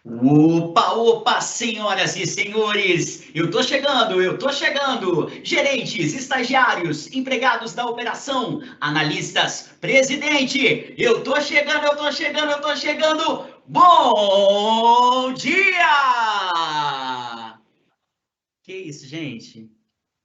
Opa, opa, senhoras e senhores, eu tô chegando. Gerentes, estagiários, empregados da operação, analistas, presidente, eu tô chegando, eu tô chegando. Bom dia! Que isso, gente?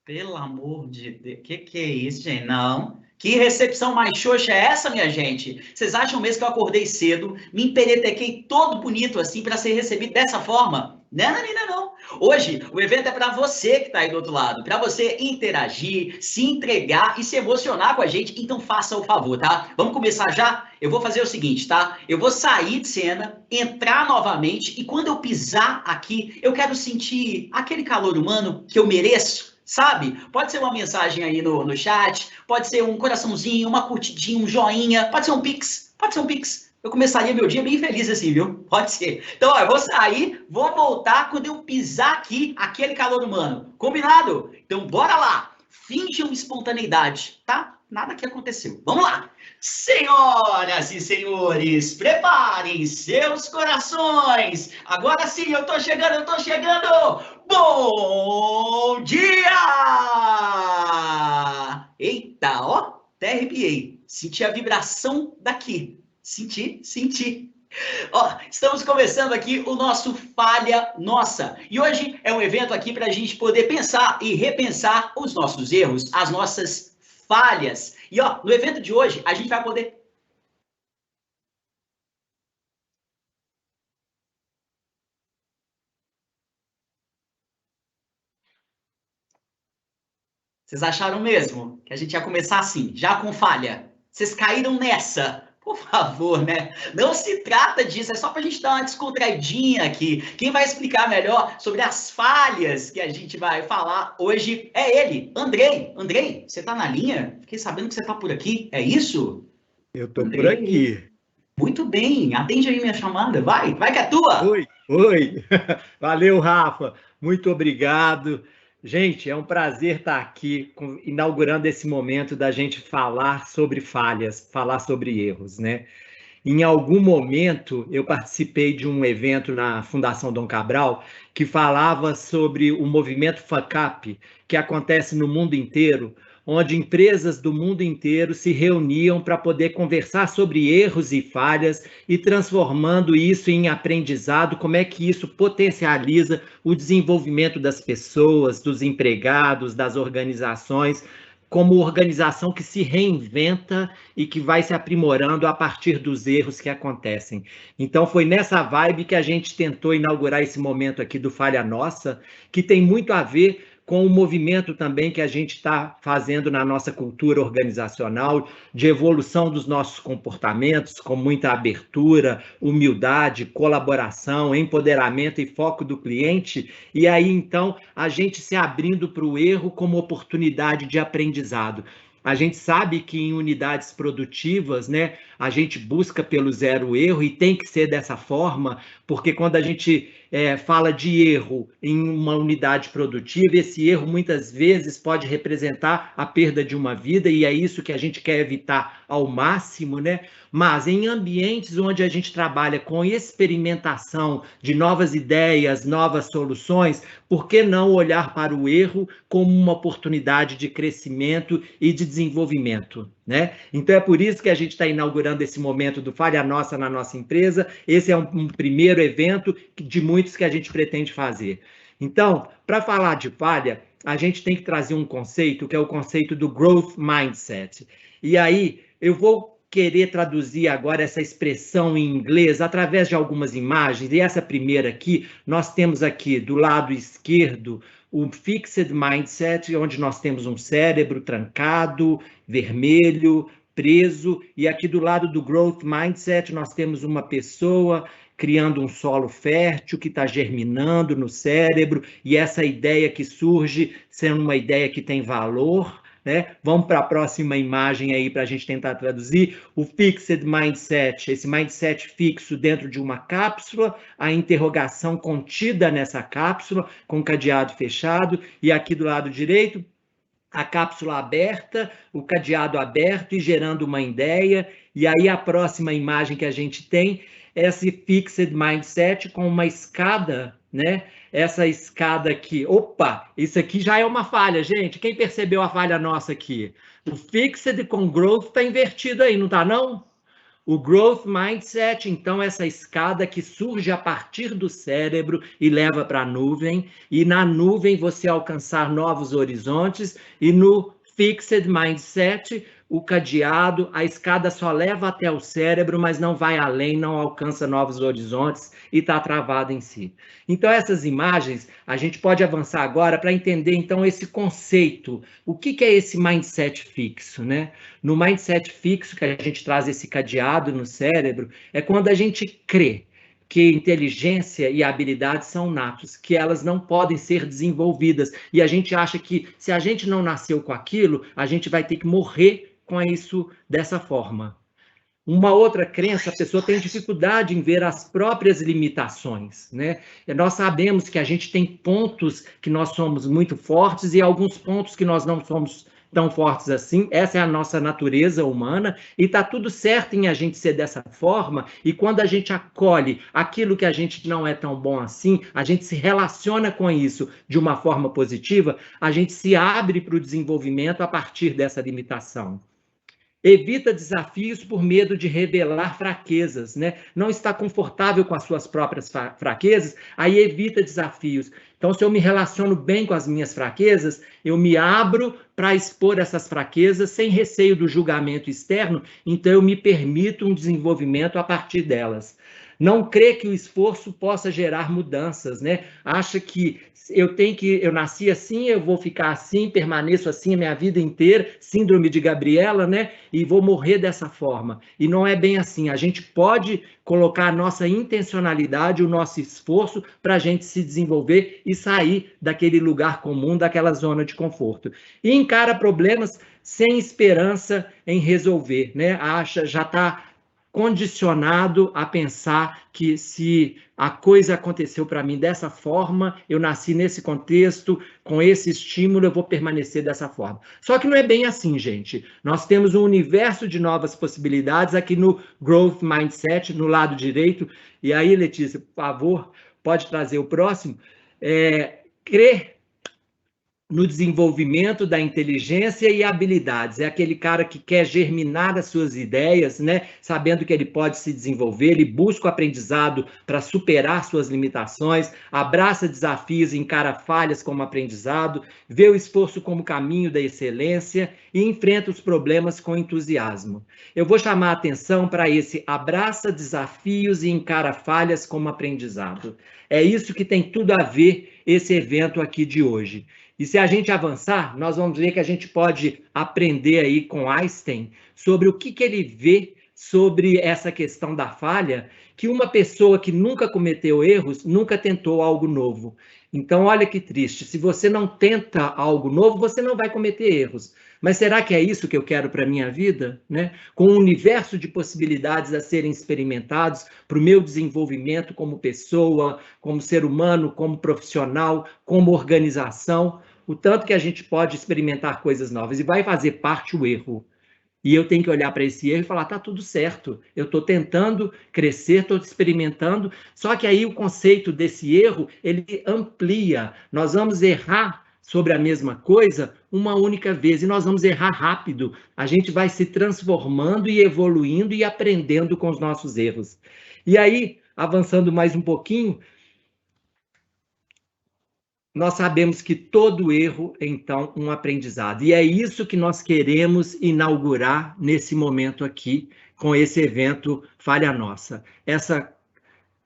Pelo amor de Deus, que é isso, gente? Não. Que recepção mais xoxa é essa, minha gente? Vocês acham mesmo que eu acordei cedo, me emperetequei todo bonito assim para ser recebido dessa forma? Não, não, não, não. Hoje o evento é para você que está aí do outro lado, para você interagir, se entregar e se emocionar com a gente. Então faça o favor, tá? Vamos começar já? Eu vou fazer o seguinte, tá? Eu vou sair de cena, entrar novamente e quando eu pisar aqui, eu quero sentir aquele calor humano que eu mereço. Sabe? Pode ser uma mensagem aí no chat, pode ser um coraçãozinho, uma curtidinha, um joinha, pode ser um pix, pode ser um pix. Eu começaria meu dia bem feliz assim, viu? Pode ser. Então, ó, eu vou sair, vou voltar quando eu pisar aqui, aquele calor humano. Combinado? Então, bora lá. Finge uma espontaneidade, tá? Nada que aconteceu. Vamos lá. Senhoras e senhores, preparem seus corações. Agora sim, eu tô chegando, eu tô chegando. Bom dia! Eita, ó, até arrepiei. Senti a vibração daqui. Senti, senti. Ó, estamos começando aqui o nosso Falha Nossa. E hoje é um evento aqui para a gente poder pensar e repensar os nossos erros, as nossas falhas. E ó, no evento de hoje a gente vai poder. Vocês acharam mesmo que a gente ia começar assim, já com falha? Vocês caíram nessa? Por favor, né? Não se trata disso, é só para a gente dar uma descontraidinha aqui. Quem vai explicar melhor sobre as falhas que a gente vai falar hoje é ele, Andrei. Andrei, você tá na linha? Fiquei sabendo que você tá por aqui, é isso? Eu tô por Andrei, aqui. muito bem, atende aí minha chamada, vai que é tua! Oi, oi. Valeu, Rafa. Muito obrigado. Gente, é um prazer estar aqui inaugurando esse momento da gente falar sobre falhas, falar sobre erros, né? Em algum momento, eu participei de um evento na Fundação Dom Cabral que falava sobre o movimento Fuck Up, que acontece no mundo inteiro, onde empresas do mundo inteiro se reuniam para poder conversar sobre erros e falhas e transformando isso em aprendizado, como é que isso potencializa o desenvolvimento das pessoas, dos empregados, das organizações, como organização que se reinventa e que vai se aprimorando a partir dos erros que acontecem. Então foi nessa vibe que a gente tentou inaugurar esse momento aqui do Falha Nossa, que tem muito a ver com o movimento também que a gente está fazendo na nossa cultura organizacional, de evolução dos nossos comportamentos, com muita abertura, humildade, colaboração, empoderamento e foco do cliente, e aí então a gente se abrindo para o erro como oportunidade de aprendizado. A gente sabe que em unidades produtivas, né, a gente busca pelo zero erro e tem que ser dessa forma, porque quando a gente fala de erro em uma unidade produtiva, esse erro muitas vezes pode representar a perda de uma vida, e é isso que a gente quer evitar ao máximo, né? Mas em ambientes onde a gente trabalha com experimentação de novas ideias, novas soluções, por que não olhar para o erro como uma oportunidade de crescimento e de desenvolvimento, né? Então é por isso que a gente está inaugurando esse momento do Falha Nossa na nossa empresa. Esse é um primeiro evento de muitos que a gente pretende fazer. Então, para falar de falha, a gente tem que trazer um conceito que é o conceito do growth mindset. E aí eu vou querer traduzir agora essa expressão em inglês através de algumas imagens. E essa primeira aqui, nós temos aqui do lado esquerdo o fixed mindset, onde nós temos um cérebro trancado, vermelho, preso, e aqui do lado do growth mindset nós temos uma pessoa criando um solo fértil que está germinando no cérebro, e essa ideia que surge sendo uma ideia que tem valor, né? Vamos para a próxima imagem aí para a gente tentar traduzir. O fixed mindset, esse mindset fixo dentro de uma cápsula, a interrogação contida nessa cápsula, com cadeado fechado, e aqui do lado direito, a cápsula aberta, o cadeado aberto e gerando uma ideia, E aí a próxima imagem que a gente tem é esse Fixed Mindset com uma escada, né? Essa escada aqui, opa, isso aqui já é uma falha, gente. Quem percebeu a falha nossa aqui? O Fixed com Growth está invertido aí, não está não? O Growth Mindset, então, essa escada que surge a partir do cérebro e leva para a nuvem, e na nuvem você alcançar novos horizontes, e no Fixed Mindset, o cadeado, a escada só leva até o cérebro, mas não vai além, não alcança novos horizontes e está travado em si. Então, essas imagens, a gente pode avançar agora para entender, então, esse conceito. O que é esse mindset fixo, né? No mindset fixo, que a gente traz esse cadeado no cérebro, é quando a gente crê que inteligência e habilidade são natos, que elas não podem ser desenvolvidas. E a gente acha que se a gente não nasceu com aquilo, a gente vai ter que morrer com isso dessa forma. Uma outra crença, a pessoa tem dificuldade em ver as próprias limitações, né? E nós sabemos que a gente tem pontos que nós somos muito fortes e alguns pontos que nós não somos tão fortes assim. Essa é a nossa natureza humana e está tudo certo em a gente ser dessa forma. E quando a gente acolhe aquilo que a gente não é tão bom assim, a gente se relaciona com isso de uma forma positiva, a gente se abre para o desenvolvimento a partir dessa limitação. Evita desafios por medo de revelar fraquezas, né? Não está confortável com as suas próprias fraquezas, aí evita desafios. Então, se eu me relaciono bem com as minhas fraquezas, eu me abro para expor essas fraquezas sem receio do julgamento externo, então eu me permito um desenvolvimento a partir delas. Não crê que o esforço possa gerar mudanças, né? Acha que eu nasci assim, eu vou ficar assim, permaneço assim a minha vida inteira, síndrome de Gabriela, né? E vou morrer dessa forma. E não é bem assim. A gente pode colocar a nossa intencionalidade, o nosso esforço para a gente se desenvolver e sair daquele lugar comum, daquela zona de conforto. E encara problemas sem esperança em resolver, né? Acha, já está condicionado a pensar que se a coisa aconteceu para mim dessa forma, eu nasci nesse contexto, com esse estímulo, eu vou permanecer dessa forma. Só que não é bem assim, gente. Nós temos um universo de novas possibilidades aqui no Growth Mindset, no lado direito. E aí, Letícia, por favor, pode trazer o próximo. Crer no desenvolvimento da inteligência e habilidades. É aquele cara que quer germinar as suas ideias, né? Sabendo que ele pode se desenvolver, ele busca o aprendizado para superar suas limitações, abraça desafios e encara falhas como aprendizado, vê o esforço como caminho da excelência e enfrenta os problemas com entusiasmo. Eu vou chamar a atenção para esse abraça desafios e encara falhas como aprendizado. É isso que tem tudo a ver esse evento aqui de hoje. E se a gente avançar, nós vamos ver que a gente pode aprender aí com Einstein sobre o que ele vê sobre essa questão da falha, que uma pessoa que nunca cometeu erros, nunca tentou algo novo. Então, olha que triste, se você não tenta algo novo, você não vai cometer erros. Mas será que é isso que eu quero para a minha vida? Né? Com um universo de possibilidades a serem experimentados para o meu desenvolvimento como pessoa, como ser humano, como profissional, como organização, o tanto que a gente pode experimentar coisas novas e vai fazer parte o erro. E eu tenho que olhar para esse erro e falar, tá tudo certo, eu estou tentando crescer, estou experimentando, só que aí o conceito desse erro, ele amplia. Nós vamos errar sobre a mesma coisa uma única vez, e nós vamos errar rápido. A gente vai se transformando e evoluindo e aprendendo com os nossos erros. E aí, avançando mais um pouquinho, nós sabemos que todo erro é, então, um aprendizado. E é isso que nós queremos inaugurar nesse momento aqui, com esse evento Falha Nossa. Essa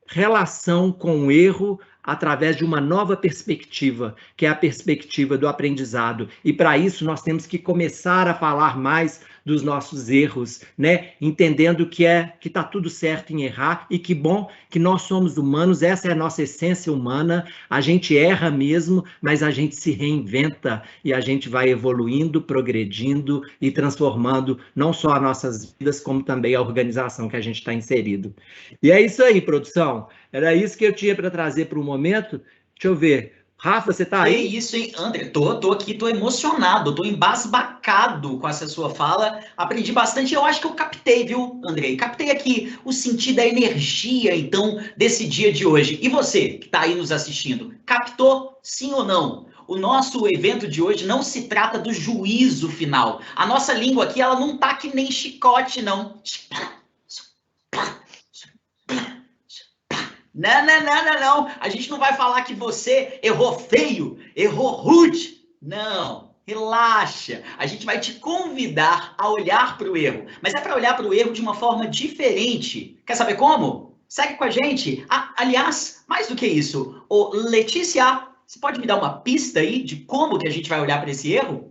relação com o erro através de uma nova perspectiva, que é a perspectiva do aprendizado. E para isso nós temos que começar a falar mais dos nossos erros, né? Entendendo que está tudo certo em errar e que bom que nós somos humanos, essa é a nossa essência humana, a gente erra mesmo, mas a gente se reinventa e a gente vai evoluindo, progredindo e transformando não só as nossas vidas, como também a organização que a gente está inserido. E é isso aí, produção. Era isso que eu tinha para trazer para o momento. Deixa eu ver. Rafa, você tá Que aí? isso, hein, André? Tô aqui, tô emocionado, tô embasbacado com essa sua fala. Aprendi bastante. Eu acho que eu captei, viu, Andrei? Captei aqui o sentido da energia, então, desse dia de hoje. E você, que tá aí nos assistindo, captou sim ou não? O nosso evento de hoje não se trata do juízo final. A nossa língua aqui, ela não tá que nem chicote, não. Não, não, não, não, não. A gente não vai falar que você errou feio, errou rude. Não, relaxa. A gente vai te convidar a olhar para o erro. Mas é para olhar para o erro de uma forma diferente. Quer saber como? Segue com a gente. Aliás, mais do que isso, ô Letícia, você pode me dar uma pista aí de como que a gente vai olhar para esse erro?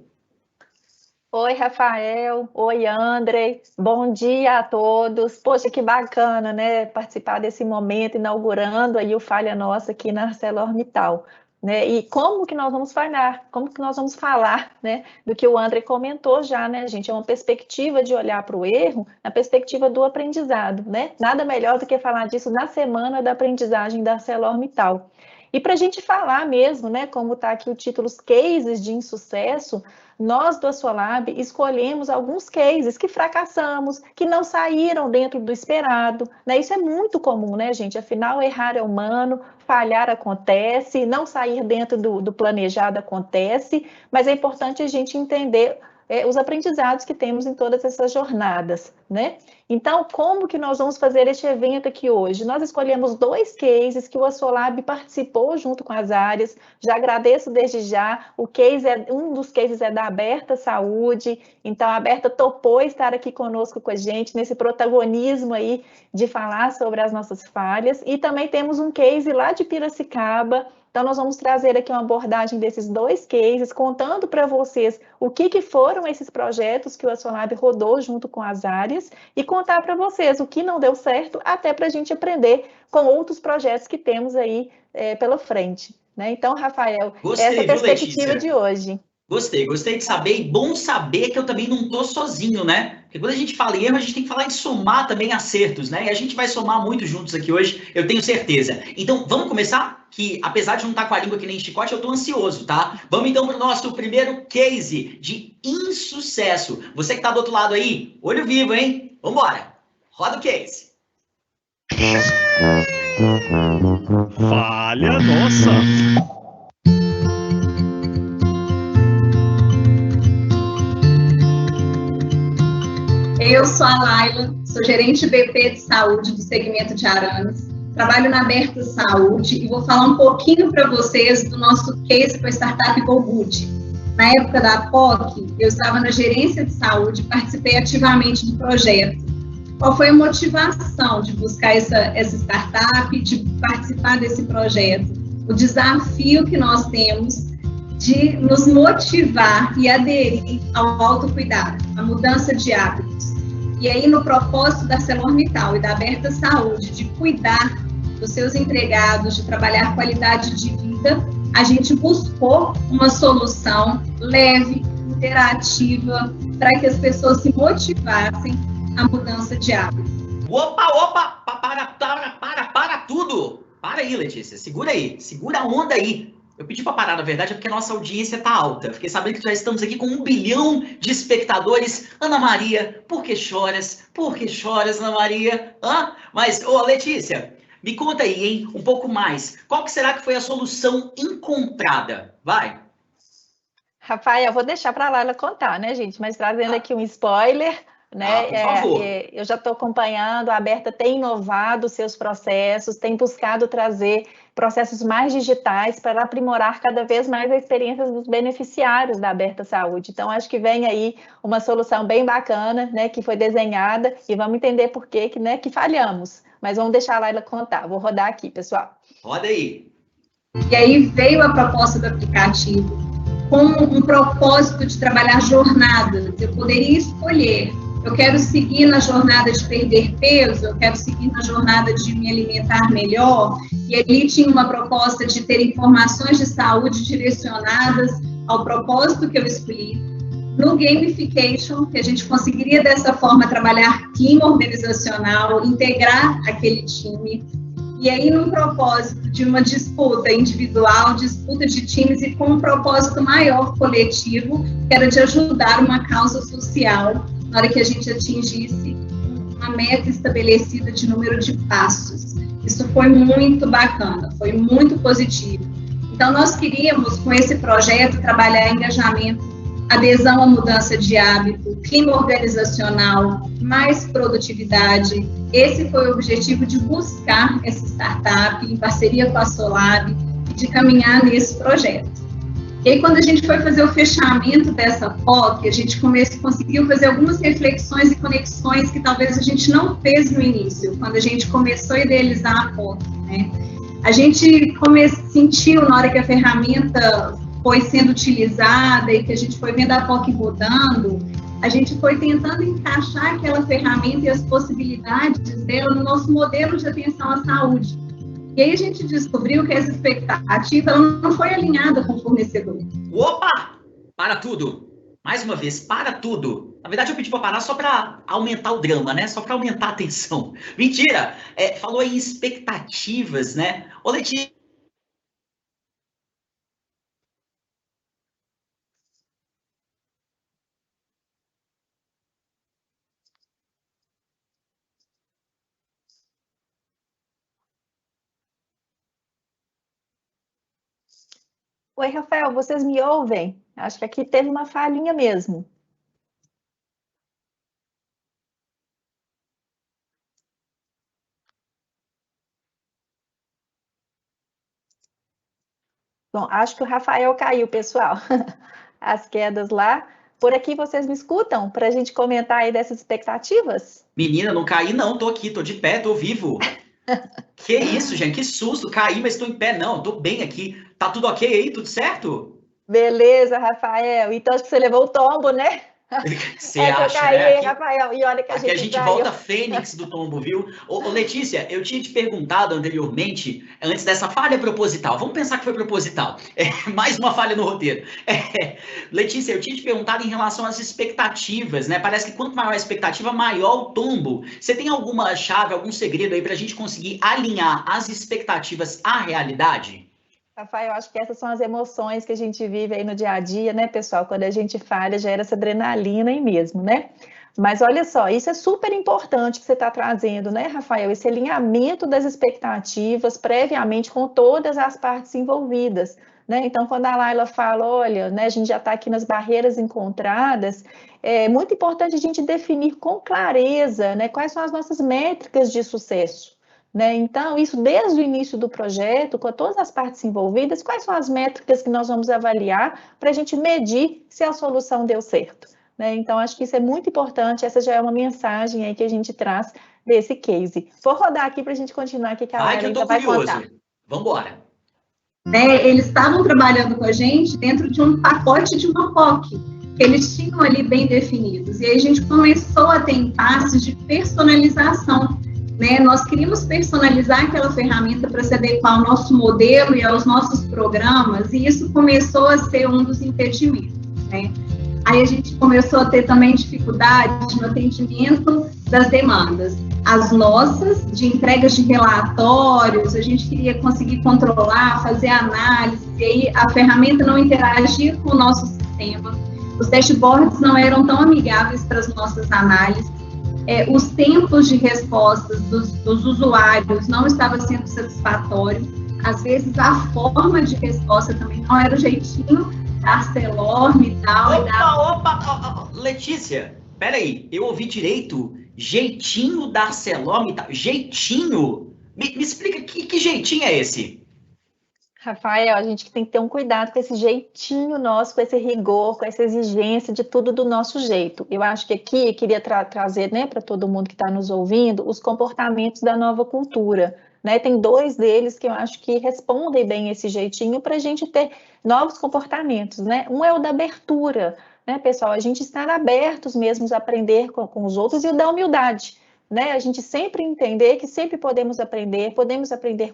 Oi, Rafael. Oi, André. Bom dia a todos. Poxa, que bacana, né? Participar desse momento, inaugurando aí o Falha Nossa aqui na ArcelorMittal, né? E como que nós vamos falar? Como que nós vamos falar, né? Do que o André comentou já, né, gente? É uma perspectiva de olhar para o erro, na perspectiva do aprendizado, né? Nada melhor do que falar disso na semana da aprendizagem da ArcelorMittal. E para a gente falar mesmo, né, como está aqui o título, os cases de insucesso, nós do Assolab escolhemos alguns cases que fracassamos, que não saíram dentro do esperado, né? Isso é muito comum, né, gente? Afinal, errar é humano, falhar acontece, não sair dentro do planejado acontece, mas é importante a gente entender os aprendizados que temos em todas essas jornadas, né? Então, como que nós vamos fazer este evento aqui hoje? Nós escolhemos 2 cases que o Assolab participou junto com as áreas. Já agradeço desde já. Um dos cases é da Aberta Saúde. Então, a Aberta topou estar aqui conosco com a gente nesse protagonismo aí de falar sobre as nossas falhas. E também temos um case lá de Piracicaba. Então, nós vamos trazer aqui uma abordagem desses 2 cases, contando para vocês o que foram esses projetos que o Assolab rodou junto com as áreas e contar para vocês o que não deu certo, até para a gente aprender com outros projetos que temos aí pela frente, né? Então, Rafael, essa é Gostei, a viu, perspectiva Letícia? de hoje. Gostei de saber, e bom saber que eu também não tô sozinho, né? Porque quando a gente fala em erro, a gente tem que falar em somar também acertos, né? E a gente vai somar muito juntos aqui hoje, eu tenho certeza. Então, vamos começar? Que apesar de não estar com a língua que nem chicote, eu tô ansioso, tá? Vamos então para o nosso primeiro case de insucesso. Você que tá do outro lado aí, olho vivo, hein? Vambora! Roda o case. Falha nossa! Eu sou a Laila, sou gerente BP de saúde do segmento de Araras, trabalho na Aberta Saúde e vou falar um pouquinho para vocês do nosso case com a startup GoGood. Na época da POC, eu estava na gerência de saúde e participei ativamente do projeto. Qual foi a motivação de buscar essa startup, de participar desse projeto? O desafio que nós temos de nos motivar e aderir ao autocuidado, à mudança de hábitos. E aí, no propósito da ArcelorMittal e da Aberta Saúde, de cuidar dos seus empregados, de trabalhar qualidade de vida, a gente buscou uma solução leve, interativa, para que as pessoas se motivassem à mudança de hábitos. Opa, para tudo! Para aí, Letícia, segura a onda aí. Eu pedi para parar, na verdade, é porque a nossa audiência tá alta. Fiquei sabendo que já estamos aqui com 1 bilhão de espectadores. Ana Maria, por que choras? Por que choras, Ana Maria? Hã? Mas, ô Letícia, me conta aí, hein, um pouco mais. Qual que será que foi a solução encontrada? Vai. Rafael, eu vou deixar para a Laila contar, né, gente? Mas trazendo aqui um spoiler, né? Por favor. Eu já estou acompanhando, a Aberta tem inovado seus processos, tem buscado trazer processos mais digitais para aprimorar cada vez mais a experiência dos beneficiários da Aberta Saúde. Então, acho que vem aí uma solução bem bacana, né, que foi desenhada, e vamos entender por que, né, que falhamos. Mas vamos deixar a Laila contar. Vou rodar aqui, pessoal. Roda aí. E aí veio a proposta do aplicativo com um propósito de trabalhar jornadas. Eu poderia escolher. Eu quero seguir na jornada de perder peso, eu quero seguir na jornada de me alimentar melhor, e ali tinha uma proposta de ter informações de saúde direcionadas ao propósito que eu escolhi. No gamification, que a gente conseguiria dessa forma trabalhar clima organizacional, integrar aquele time. E aí, num propósito de uma disputa individual, disputa de times e com um propósito maior coletivo, que era de ajudar uma causa social, na hora que a gente atingisse uma meta estabelecida de número de passos. Isso foi muito bacana, foi muito positivo. Então, nós queríamos, com esse projeto, trabalhar engajamento, adesão à mudança de hábito, clima organizacional, mais produtividade. Esse foi o objetivo de buscar essa startup em parceria com a Solab e de caminhar nesse projeto. E aí, quando a gente foi fazer o fechamento dessa POC, a gente conseguiu fazer algumas reflexões e conexões que talvez a gente não fez no início, quando a gente começou a idealizar a POC, né? A gente sentiu, na hora que a ferramenta foi sendo utilizada e que a gente foi vendo a POC rodando, a gente foi tentando encaixar aquela ferramenta e as possibilidades dela no nosso modelo de atenção à saúde. E aí a gente descobriu que essa expectativa não foi alinhada com o fornecedor. Opa! Para tudo! Mais uma vez, para tudo! Na verdade, eu pedi para parar só para aumentar o drama, né? Só para aumentar a tensão. Mentira! Falou em expectativas, né? Ô, Letícia, Oi, Rafael, vocês me ouvem? Acho que aqui teve uma falhinha mesmo. Bom, acho que o Rafael caiu, pessoal. As quedas lá. Por aqui vocês me escutam para a gente comentar aí dessas expectativas? menina, não caí não, tô aqui, tô de pé, tô vivo. Que isso, gente, que susto, caí, mas tô em pé não, tô bem aqui. Tá tudo ok aí, tudo certo? Beleza, Rafael. Então acho que você levou o tombo, né? Você É que eu acha, caí, né? hein, Rafael? E olha que Aqui a gente caiu. volta fênix do tombo, viu? Ô, Letícia, eu tinha te perguntado anteriormente, antes dessa falha proposital. Vamos pensar que foi proposital. Mais uma falha no roteiro. Letícia, eu tinha te perguntado em relação às expectativas, né? Parece que quanto maior a expectativa, maior o tombo. Você tem alguma chave, algum segredo aí para a gente conseguir alinhar as expectativas à realidade? Rafael, acho que essas são as emoções que a gente vive aí no dia a dia, né, pessoal? Quando a gente falha, gera essa adrenalina aí mesmo, né? Mas olha só, isso é super importante que você está trazendo, né, Rafael? Esse alinhamento das expectativas previamente com todas as partes envolvidas, né? Então, quando a Laila fala, olha, né, a gente já está aqui nas barreiras encontradas, é muito importante a gente definir com clareza, né, quais são as nossas métricas de sucesso. Né? Então, isso desde o início do projeto, com todas as partes envolvidas, quais são as métricas que nós vamos avaliar para a gente medir se a solução deu certo. Né? Então, acho que isso é muito importante, essa já é uma mensagem aí que a gente traz desse case. Vou rodar aqui para a gente continuar aqui, que a Laila ainda vai contar. Vamos embora. Eles estavam trabalhando com a gente dentro de um pacote de uma POC, que eles tinham ali bem definidos. E aí a gente começou a ter impasses de personalização. Né? Nós queríamos personalizar aquela ferramenta para se adequar ao nosso modelo e aos nossos programas, e isso começou a ser um dos impedimentos. Né? Aí a gente começou a ter também dificuldade no atendimento das demandas. As nossas, de entregas de relatórios, a gente queria conseguir controlar, fazer análise, e aí a ferramenta não interagia com o nosso sistema, os dashboards não eram tão amigáveis para as nossas análises, os tempos de respostas dos usuários não estava sendo satisfatório, às vezes a forma de resposta também não era o jeitinho da Arcelor e tal. Opa, Letícia, peraí, eu ouvi direito, jeitinho da Arcelor e tal, jeitinho? Me explica que jeitinho é esse? Rafael, a gente tem que ter um cuidado com esse jeitinho nosso, com esse rigor, com essa exigência de tudo do nosso jeito. Eu acho que aqui eu queria trazer, né, para todo mundo que está nos ouvindo, os comportamentos da nova cultura. Né? Tem dois deles que eu acho que respondem bem esse jeitinho para a gente ter novos comportamentos. Né? Um é o da abertura, né, pessoal? A gente estar abertos mesmo a aprender com os outros, e o da humildade. Né? A gente sempre entender que sempre podemos aprender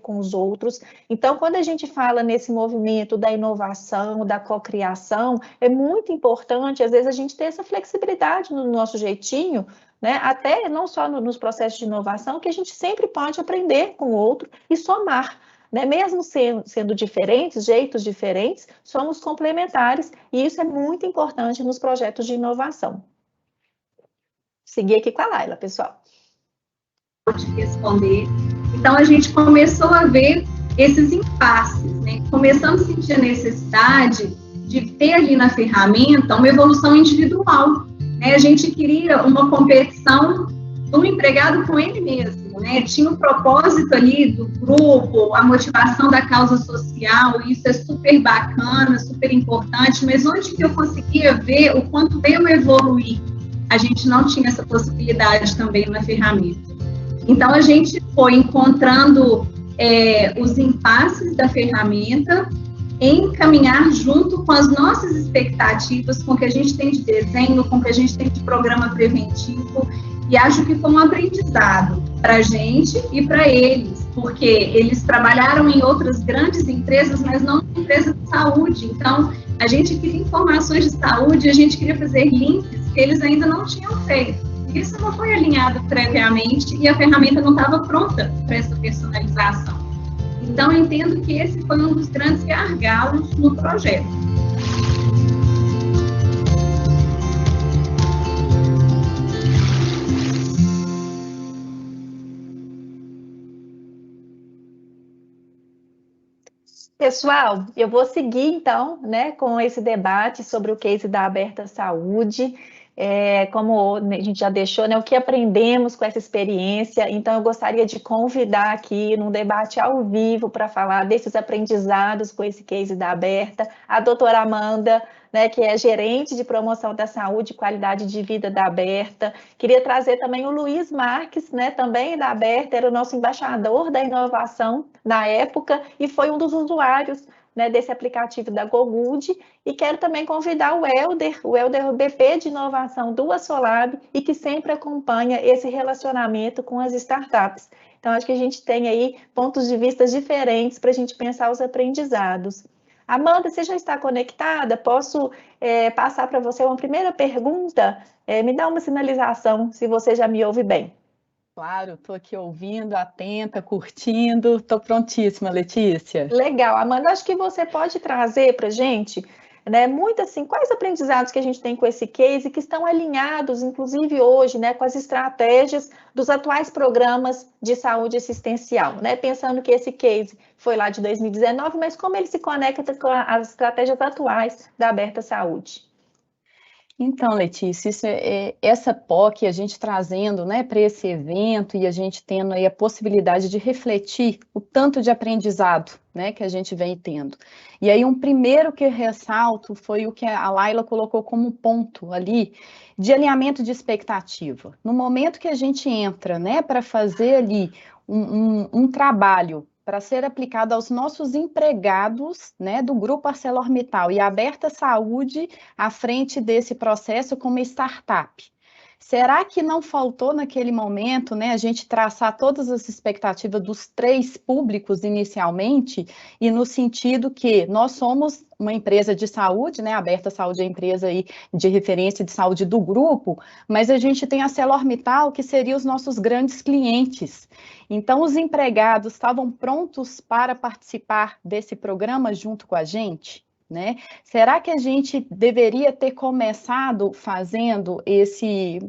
com os outros. Então, quando a gente fala nesse movimento da inovação, da cocriação, é muito importante, às vezes, a gente ter essa flexibilidade no nosso jeitinho né? Até não só nos processos de inovação, que a gente sempre pode aprender com o outro e somar. Né? Mesmo sendo diferentes, jeitos diferentes, somos complementares e isso é muito importante nos projetos de inovação. Seguir aqui com a Laila, pessoal. Pode responder. Então, a gente começou a ver esses impasses, né? Começamos a sentir a necessidade de ter ali na ferramenta uma evolução individual, né? A gente queria uma competição do empregado com ele mesmo, né? Tinha o propósito ali do grupo, a motivação da causa social, isso é super bacana, super importante, mas onde que eu conseguia ver o quanto eu evoluir? A gente não tinha essa possibilidade também na ferramenta. Então, a gente foi encontrando os impasses da ferramenta em caminhar junto com as nossas expectativas, com o que a gente tem de desenho, com o que a gente tem de programa preventivo, e acho que foi um aprendizado para a gente e para eles, porque eles trabalharam em outras grandes empresas, mas não em empresas de saúde. Então, a gente queria informações de saúde, a gente queria fazer links que eles ainda não tinham feito. Isso não foi alinhado previamente e a ferramenta não estava pronta para essa personalização. Então, eu entendo que esse foi um dos grandes gargalos no projeto. Pessoal, eu vou seguir então, né, com esse debate sobre o case da Aberta Saúde. Como a gente já deixou, né, o que aprendemos com essa experiência. Então, eu gostaria de convidar aqui num debate ao vivo para falar desses aprendizados com esse case da Aberta, a doutora Amanda, né, que é gerente de promoção da saúde e qualidade de vida da Aberta. Queria trazer também o Luiz Marques, né, também da Aberta, era o nosso embaixador da inovação na época e foi um dos usuários, né, desse aplicativo da GoGood, e quero também convidar o Helder BP de inovação do Assolab, e que sempre acompanha esse relacionamento com as startups. Então, acho que a gente tem aí pontos de vista diferentes para a gente pensar os aprendizados. Amanda, você já está conectada? Posso passar para você uma primeira pergunta? Me dá uma sinalização, se você já me ouve bem. Claro, estou aqui ouvindo, atenta, curtindo, estou prontíssima, Letícia. Legal, Amanda, acho que você pode trazer para a gente, né, muito assim, quais aprendizados que a gente tem com esse case que estão alinhados, inclusive hoje, né, com as estratégias dos atuais programas de saúde assistencial, né, pensando que esse case foi lá de 2019, mas como ele se conecta com as estratégias atuais da Aberta Saúde? Então, Letícia, essa POC, a gente trazendo, né, para esse evento e a gente tendo aí a possibilidade de refletir o tanto de aprendizado, né, que a gente vem tendo. E aí um primeiro que eu ressalto foi o que a Laila colocou como ponto ali de alinhamento de expectativa. No momento que a gente entra, né, para fazer ali um trabalho para ser aplicado aos nossos empregados, né, do Grupo ArcelorMittal e a Aberta Saúde à frente desse processo como startup. Será que não faltou naquele momento, né, a gente traçar todas as expectativas dos três públicos inicialmente, e no sentido que nós somos uma empresa de saúde, né, a Aberta Saúde é a empresa aí de referência de saúde do grupo, mas a gente tem a ArcelorMittal, que seria os nossos grandes clientes. Então, os empregados estavam prontos para participar desse programa junto com a gente? Né? Será que a gente deveria ter começado fazendo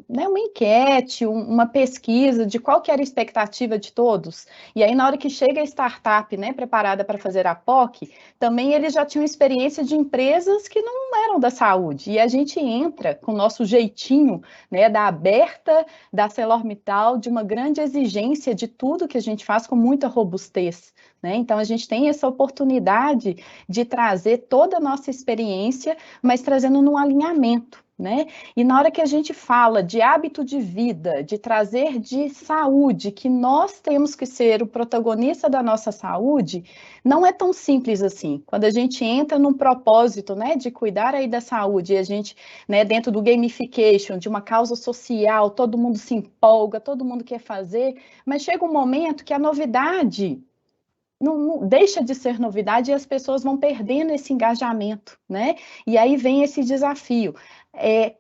né, uma enquete, uma pesquisa de qual que era a expectativa de todos? E aí, na hora que chega a startup, né, preparada para fazer a POC, também eles já tinham experiência de empresas que não eram da saúde. E a gente entra com o nosso jeitinho, né, da Aberta, da ArcelorMittal, de uma grande exigência de tudo que a gente faz com muita robustez. Né? Então, a gente tem essa oportunidade de trazer toda a nossa experiência, mas trazendo num alinhamento, né? E na hora que a gente fala de hábito de vida, de trazer de saúde, que nós temos que ser o protagonista da nossa saúde, não é tão simples assim. Quando a gente entra num propósito, né, de cuidar aí da saúde, e a gente, né, dentro do gamification, de uma causa social, todo mundo se empolga, todo mundo quer fazer, mas chega um momento que a novidade não deixa de ser novidade e as pessoas vão perdendo esse engajamento, né? E aí vem esse desafio.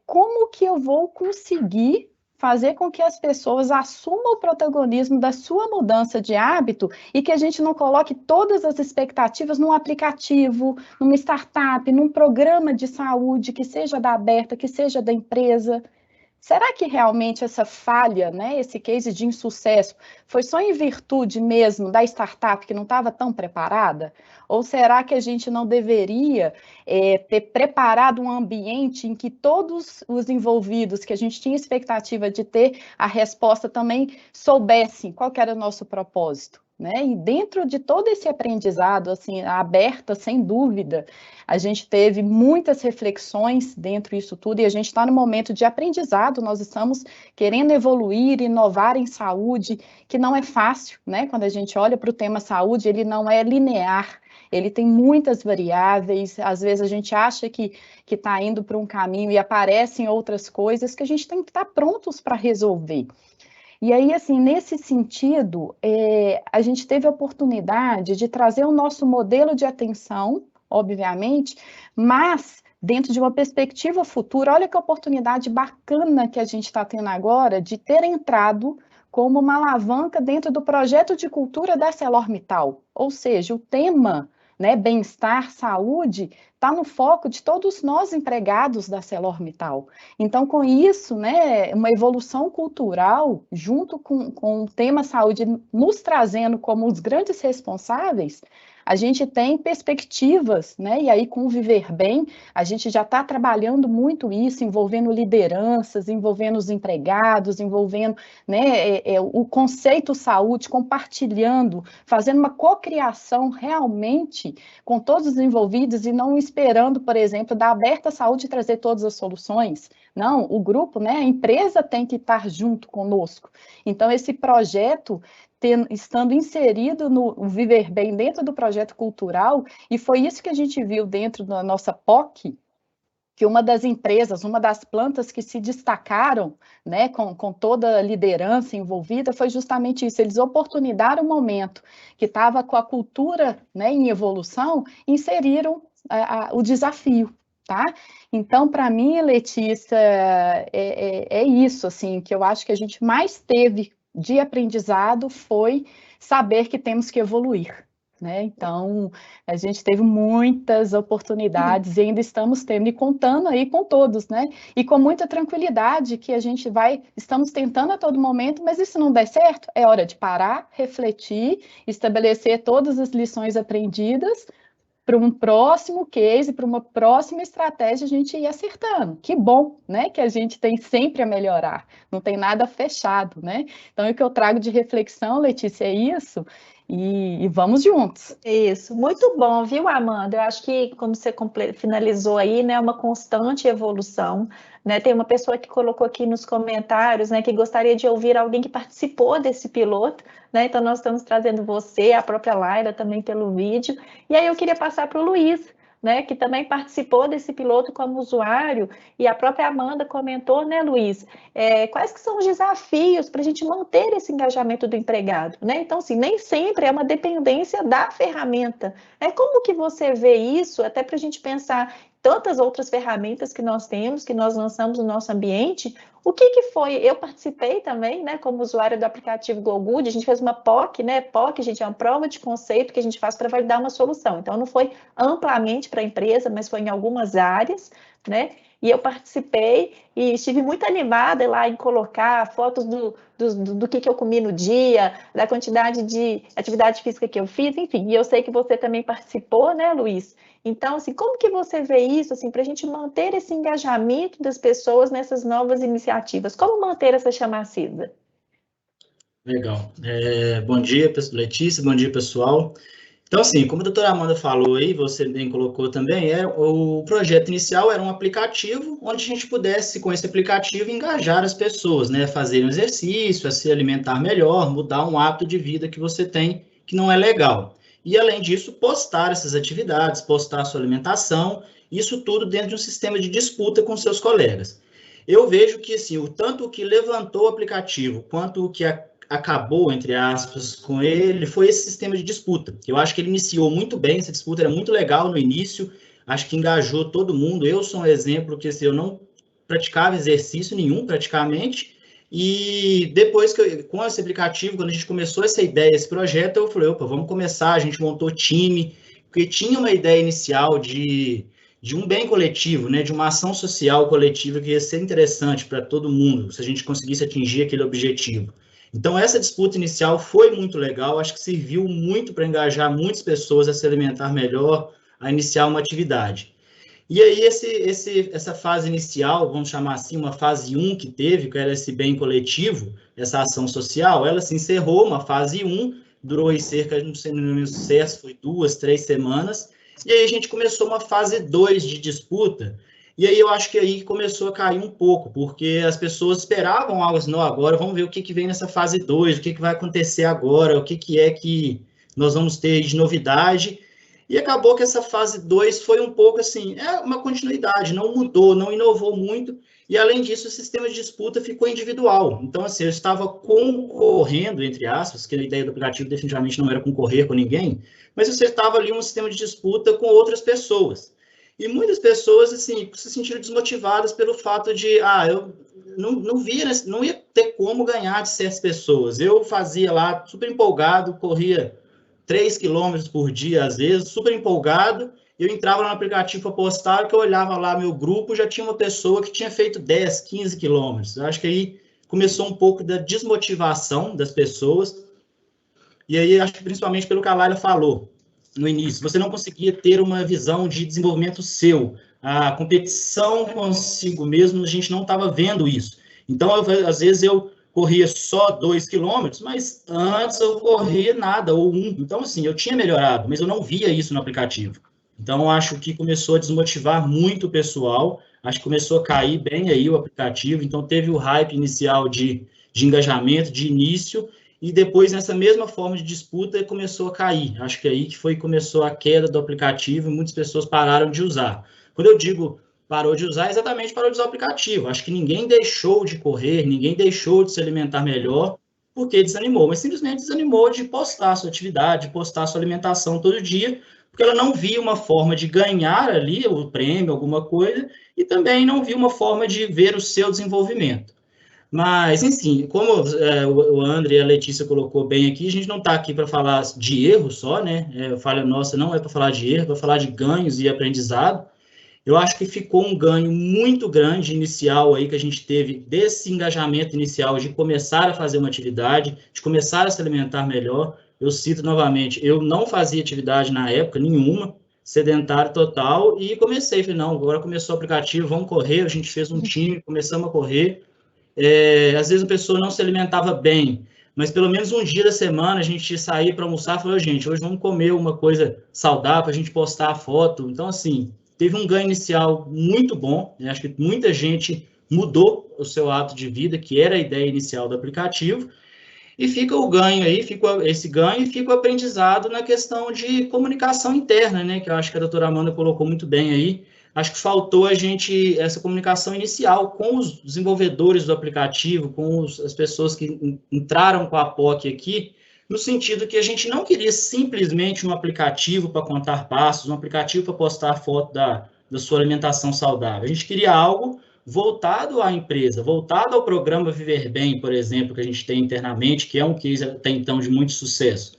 Como que eu vou conseguir fazer com que as pessoas assumam o protagonismo da sua mudança de hábito e que a gente não coloque todas as expectativas num aplicativo, numa startup, num programa de saúde, que seja da Aberta, que seja da empresa. Será que realmente essa falha, né, esse case de insucesso, foi só em virtude mesmo da startup que não estava tão preparada? Ou será que a gente não deveria ter preparado um ambiente em que todos os envolvidos, que a gente tinha expectativa de ter a resposta, também soubessem qual que era o nosso propósito? Né? E dentro de todo esse aprendizado, assim, a Aberta, sem dúvida, a gente teve muitas reflexões dentro disso tudo, e a gente está no momento de aprendizado, nós estamos querendo evoluir, inovar em saúde, que não é fácil, né? Quando a gente olha para o tema saúde, ele não é linear, ele tem muitas variáveis, às vezes a gente acha que está indo para um caminho e aparecem outras coisas que a gente tem que estar prontos para resolver. E aí, assim, nesse sentido, a gente teve a oportunidade de trazer o nosso modelo de atenção, obviamente, mas dentro de uma perspectiva futura. Olha que oportunidade bacana que a gente está tendo agora de ter entrado como uma alavanca dentro do projeto de cultura da ArcelorMittal. Ou seja, o tema, né, bem-estar, saúde, está no foco de todos nós empregados da ArcelorMittal. Então, com isso, né, uma evolução cultural, junto com o tema saúde, nos trazendo como os grandes responsáveis, a gente tem perspectivas, né? E aí com o Viver Bem, a gente já está trabalhando muito isso, envolvendo lideranças, envolvendo os empregados, envolvendo, né, o conceito saúde, compartilhando, fazendo uma cocriação realmente com todos os envolvidos e não esperando, por exemplo, da Aberta Saúde trazer todas as soluções. Não, o grupo, né, a empresa tem que estar junto conosco. Então, esse projeto estando inserido no Viver Bem dentro do projeto cultural, e foi isso que a gente viu dentro da nossa POC, que uma das empresas, uma das plantas que se destacaram, né, com toda a liderança envolvida, foi justamente isso, eles oportunizaram um momento que estava com a cultura, né, em evolução, inseriram o desafio. Tá? Então, para mim, Letícia, é isso, assim, que eu acho que a gente mais teve de aprendizado foi saber que temos que evoluir, né? Então, a gente teve muitas oportunidades e ainda estamos tendo, e contando aí com todos, né? E com muita tranquilidade que a gente estamos tentando a todo momento, mas e se não der certo, é hora de parar, refletir, estabelecer todas as lições aprendidas, para um próximo case, para uma próxima estratégia, a gente ir acertando. Que bom, né? Que a gente tem sempre a melhorar, não tem nada fechado, né? Então, o que eu trago de reflexão, Letícia, é isso, e vamos juntos. Isso, muito bom, viu, Amanda? Eu acho que, como você finalizou aí, né, uma constante evolução, né? Tem uma pessoa que colocou aqui nos comentários, né, que gostaria de ouvir alguém que participou desse piloto, né? Então, nós estamos trazendo você, a própria Laila também pelo vídeo, e aí eu queria passar para o Luiz, né, que também participou desse piloto como usuário, e a própria Amanda comentou, né, Luiz, quais que são os desafios para a gente manter esse engajamento do empregado, né? Então, assim, nem sempre é uma dependência da ferramenta. Como que você vê isso, até para a gente pensar tantas outras ferramentas que nós temos, que nós lançamos no nosso ambiente? O que foi? Eu participei também, né, como usuária do aplicativo GoGood, a gente fez uma POC, né? POC, gente, é uma prova de conceito que a gente faz para validar uma solução. Então, não foi amplamente para a empresa, mas foi em algumas áreas, né? E eu participei e estive muito animada lá em colocar fotos do que eu comi no dia, da quantidade de atividade física que eu fiz, enfim. E eu sei que você também participou, né, Luiz? Então, assim, como que você vê isso, assim, para a gente manter esse engajamento das pessoas nessas novas iniciativas? Como manter essa chama acesa? Legal. Bom dia, Letícia, bom dia, pessoal. Então, assim, como a doutora Amanda falou aí, você bem colocou também, o projeto inicial era um aplicativo onde a gente pudesse, com esse aplicativo, engajar as pessoas, né, fazer um exercício, a se alimentar melhor, mudar um hábito de vida que você tem que não é legal. E, além disso, postar essas atividades, postar a sua alimentação, isso tudo dentro de um sistema de disputa com seus colegas. Eu vejo que, assim, o tanto o que levantou o aplicativo, quanto o que acabou, entre aspas, com ele, foi esse sistema de disputa. Eu acho que ele iniciou muito bem, essa disputa era muito legal no início, acho que engajou todo mundo. Eu sou um exemplo que, assim, eu não praticava exercício nenhum, praticamente, E depois, com esse aplicativo, quando a gente começou essa ideia, esse projeto, eu falei, opa, vamos começar, a gente montou time, porque tinha uma ideia inicial de um bem coletivo, né, de uma ação social coletiva que ia ser interessante para todo mundo, se a gente conseguisse atingir aquele objetivo. Então, essa disputa inicial foi muito legal, acho que serviu muito para engajar muitas pessoas a se alimentar melhor, a iniciar uma atividade. E aí, essa fase inicial, vamos chamar assim, uma fase 1 que teve, que era esse bem coletivo, essa ação social, ela se encerrou, uma fase 1, durou aí cerca, não sei, no meu sucesso, foi 2, 3 semanas, e aí a gente começou uma fase 2 de disputa, e aí eu acho que aí começou a cair um pouco, porque as pessoas esperavam algo assim, não, agora vamos ver o que vem nessa fase 2, o que vai acontecer agora, o que é que nós vamos ter de novidade. E acabou que essa fase 2 foi um pouco assim, uma continuidade, não mudou, não inovou muito, e além disso o sistema de disputa ficou individual. Então, assim, eu estava concorrendo, entre aspas, que a ideia do aplicativo definitivamente não era concorrer com ninguém, mas você estava ali um sistema de disputa com outras pessoas. E muitas pessoas, assim, se sentiram desmotivadas pelo fato de, eu não via, não ia ter como ganhar de certas pessoas. Eu fazia lá, super empolgado, corria 3 quilômetros por dia, às vezes, super empolgado, eu entrava no aplicativo para postar, que eu olhava lá meu grupo, já tinha uma pessoa que tinha feito 10, 15 quilômetros. Eu acho que aí começou um pouco da desmotivação das pessoas, e aí acho que principalmente pelo que a Laila falou no início, você não conseguia ter uma visão de desenvolvimento seu, a competição consigo mesmo, a gente não estava vendo isso. Então, às vezes eu corria só 2 quilômetros, mas antes eu corria nada, ou 1. Então, assim, eu tinha melhorado, mas eu não via isso no aplicativo. Então, acho que começou a desmotivar muito o pessoal, acho que começou a cair bem aí o aplicativo, então teve o hype inicial de engajamento, de início, e depois, nessa mesma forma de disputa, começou a cair. Acho que aí que começou a queda do aplicativo e muitas pessoas pararam de usar. Quando eu digo parou de usar, exatamente parou de usar o aplicativo. Acho que ninguém deixou de correr, ninguém deixou de se alimentar melhor porque desanimou, mas simplesmente desanimou de postar a sua atividade, de postar a sua alimentação todo dia, porque ela não via uma forma de ganhar ali o prêmio, alguma coisa, e também não via uma forma de ver o seu desenvolvimento. Mas, enfim, como o André e a Letícia colocou bem aqui, a gente não está aqui para falar de erro só, né? Falha nossa não é para falar de erro, é para falar de ganhos e aprendizado. Eu acho que ficou um ganho muito grande inicial aí que a gente teve desse engajamento inicial de começar a fazer uma atividade, de começar a se alimentar melhor. Eu cito novamente, eu não fazia atividade na época nenhuma, sedentário total, e comecei, falei, não, agora começou o aplicativo, vamos correr, a gente fez um time, começamos a correr. Às vezes a pessoa não se alimentava bem, mas pelo menos um dia da semana a gente saía para almoçar e falou, gente, hoje vamos comer uma coisa saudável para a gente postar a foto. Então, assim, teve um ganho inicial muito bom, né? Acho que muita gente mudou o seu hábito de vida, que era a ideia inicial do aplicativo, e fica o ganho aí, fica esse ganho e fica o aprendizado na questão de comunicação interna, né? Que eu acho que a doutora Amanda colocou muito bem aí. Acho que faltou a gente, essa comunicação inicial com os desenvolvedores do aplicativo, com as pessoas que entraram com a POC aqui, no sentido que a gente não queria simplesmente um aplicativo para contar passos, um aplicativo para postar a foto da sua alimentação saudável. A gente queria algo voltado à empresa, voltado ao programa Viver Bem, por exemplo, que a gente tem internamente, que é um case até então de muito sucesso.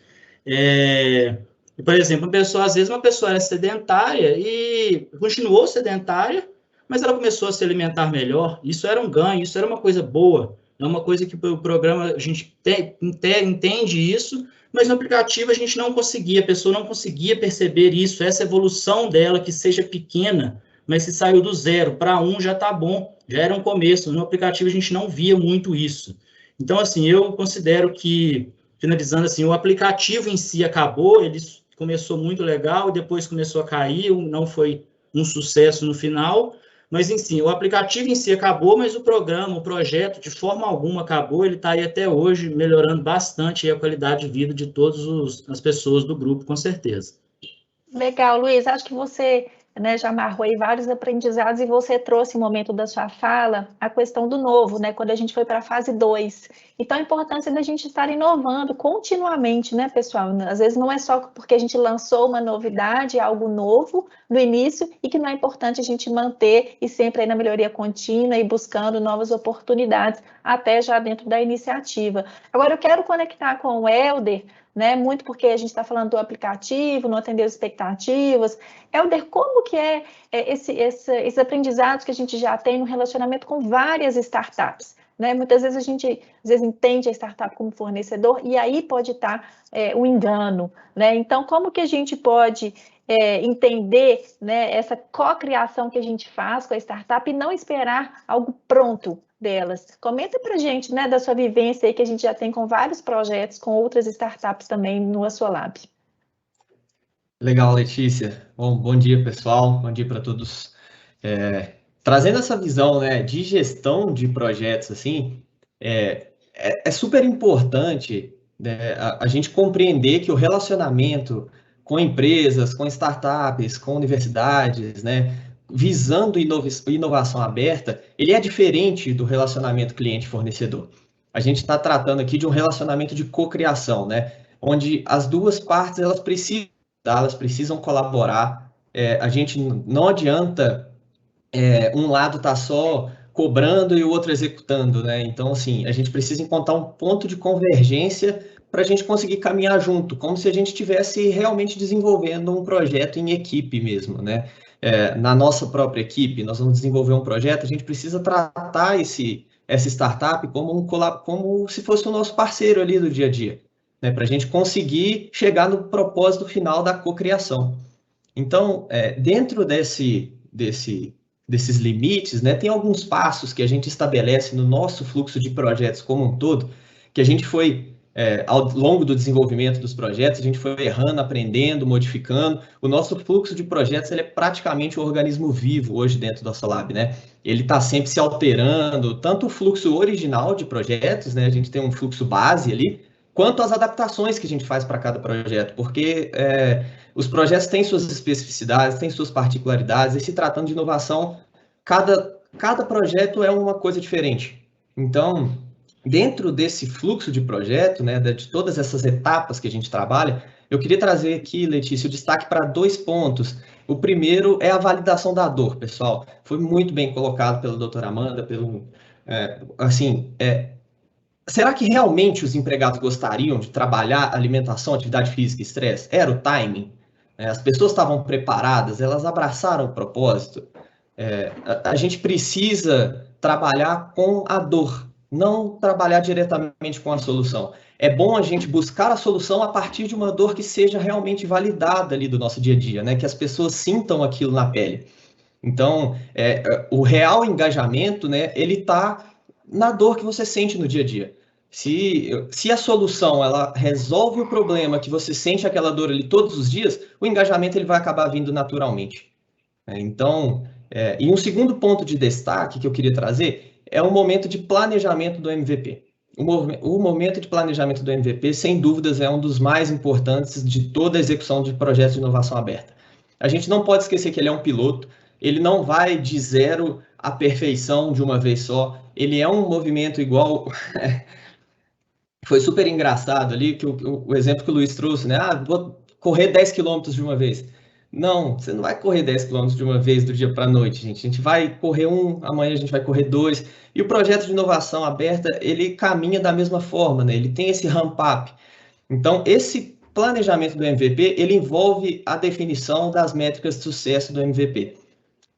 Por exemplo, às vezes uma pessoa era sedentária e continuou sedentária, mas ela começou a se alimentar melhor. Isso era um ganho, isso era uma coisa boa. É uma coisa que o programa, a gente entende isso, mas no aplicativo a gente não conseguia, a pessoa não conseguia perceber isso, essa evolução dela, que seja pequena, mas se saiu do 0 para 1 já está bom, já era um começo. No aplicativo a gente não via muito isso. Então, assim, eu considero que, finalizando assim, o aplicativo em si acabou, ele começou muito legal, depois começou a cair, não foi um sucesso no final, mas, enfim, o aplicativo em si acabou, mas o programa, o projeto, de forma alguma acabou, ele está aí até hoje, melhorando bastante a qualidade de vida de todas as pessoas do grupo, com certeza. Legal, Luiz, acho que você né, já amarrou aí vários aprendizados, e você trouxe no momento da sua fala a questão do novo, né, quando a gente foi para a fase 2. Então, a importância da gente estar inovando continuamente, né, pessoal? Às vezes não é só porque a gente lançou uma novidade, algo novo no início, e que não é importante a gente manter e sempre aí na melhoria contínua e buscando novas oportunidades, até já dentro da iniciativa. Agora, eu quero conectar com o Helder, né, muito porque a gente está falando do aplicativo, não atender as expectativas. Helder, como que é esses aprendizados que a gente já tem no relacionamento com várias startups? Né? Muitas vezes a gente entende a startup como fornecedor, e aí pode estar o engano. Né? Então, como que a gente pode entender, né, essa cocriação que a gente faz com a startup e não esperar algo pronto delas? Comenta para a gente, né, da sua vivência aí, que a gente já tem com vários projetos, com outras startups também no Assolab. Legal, Letícia. Bom dia, pessoal. Bom dia para todos. Trazendo essa visão, né, de gestão de projetos, assim, é super importante, né, a gente compreender que o relacionamento com empresas, com startups, com universidades, né, visando inovação aberta, ele é diferente do relacionamento cliente-fornecedor. A gente está tratando aqui de um relacionamento de cocriação, né, onde as duas partes elas precisam colaborar. A gente não adianta um lado estar só cobrando e o outro executando, né? Então, assim, a gente precisa encontrar um ponto de convergência para a gente conseguir caminhar junto, como se a gente estivesse realmente desenvolvendo um projeto em equipe mesmo, né? Na nossa própria equipe, nós vamos desenvolver um projeto, a gente precisa tratar essa startup como se fosse o nosso parceiro ali do dia a dia, né? Para a gente conseguir chegar no propósito final da cocriação. Então, dentro desses limites, né, tem alguns passos que a gente estabelece no nosso fluxo de projetos como um todo, que a gente foi, ao longo do desenvolvimento dos projetos, a gente foi errando, aprendendo, modificando. O nosso fluxo de projetos ele é praticamente um organismo vivo hoje dentro do Assolab, né? Ele está sempre se alterando, tanto o fluxo original de projetos, né, a gente tem um fluxo base ali, quanto as adaptações que a gente faz para cada projeto, porque os projetos têm suas especificidades, têm suas particularidades, e se tratando de inovação, cada projeto é uma coisa diferente. Então, dentro desse fluxo de projeto, né, de todas essas etapas que a gente trabalha, eu queria trazer aqui, Letícia, o destaque para 2 pontos. O primeiro é a validação da dor, pessoal. Foi muito bem colocado pela doutora Amanda, será que realmente os empregados gostariam de trabalhar alimentação, atividade física e estresse? Era o timing? As pessoas estavam preparadas, elas abraçaram o propósito. A gente precisa trabalhar com a dor, não trabalhar diretamente com a solução. É bom a gente buscar a solução a partir de uma dor que seja realmente validada ali do nosso dia a dia, né? Que as pessoas sintam aquilo na pele. Então, o real engajamento, né, ele está na dor que você sente no dia a dia. Se a solução ela resolve o problema que você sente aquela dor ali todos os dias, o engajamento ele vai acabar vindo naturalmente. Então, e um segundo ponto de destaque que eu queria trazer é o momento de planejamento do MVP. O momento de planejamento do MVP, sem dúvidas, é um dos mais importantes de toda a execução de projetos de inovação aberta. A gente não pode esquecer que ele é um piloto, ele não vai de zero à perfeição de uma vez só, ele é um movimento igual... Foi super engraçado ali, que o exemplo que o Luiz trouxe, né? Vou correr 10 quilômetros de uma vez. Não, você não vai correr 10 quilômetros de uma vez do dia para a noite, gente. A gente vai correr amanhã a gente vai correr 2. E o projeto de inovação aberta, ele caminha da mesma forma, né? Ele tem esse ramp-up. Então, esse planejamento do MVP, ele envolve a definição das métricas de sucesso do MVP.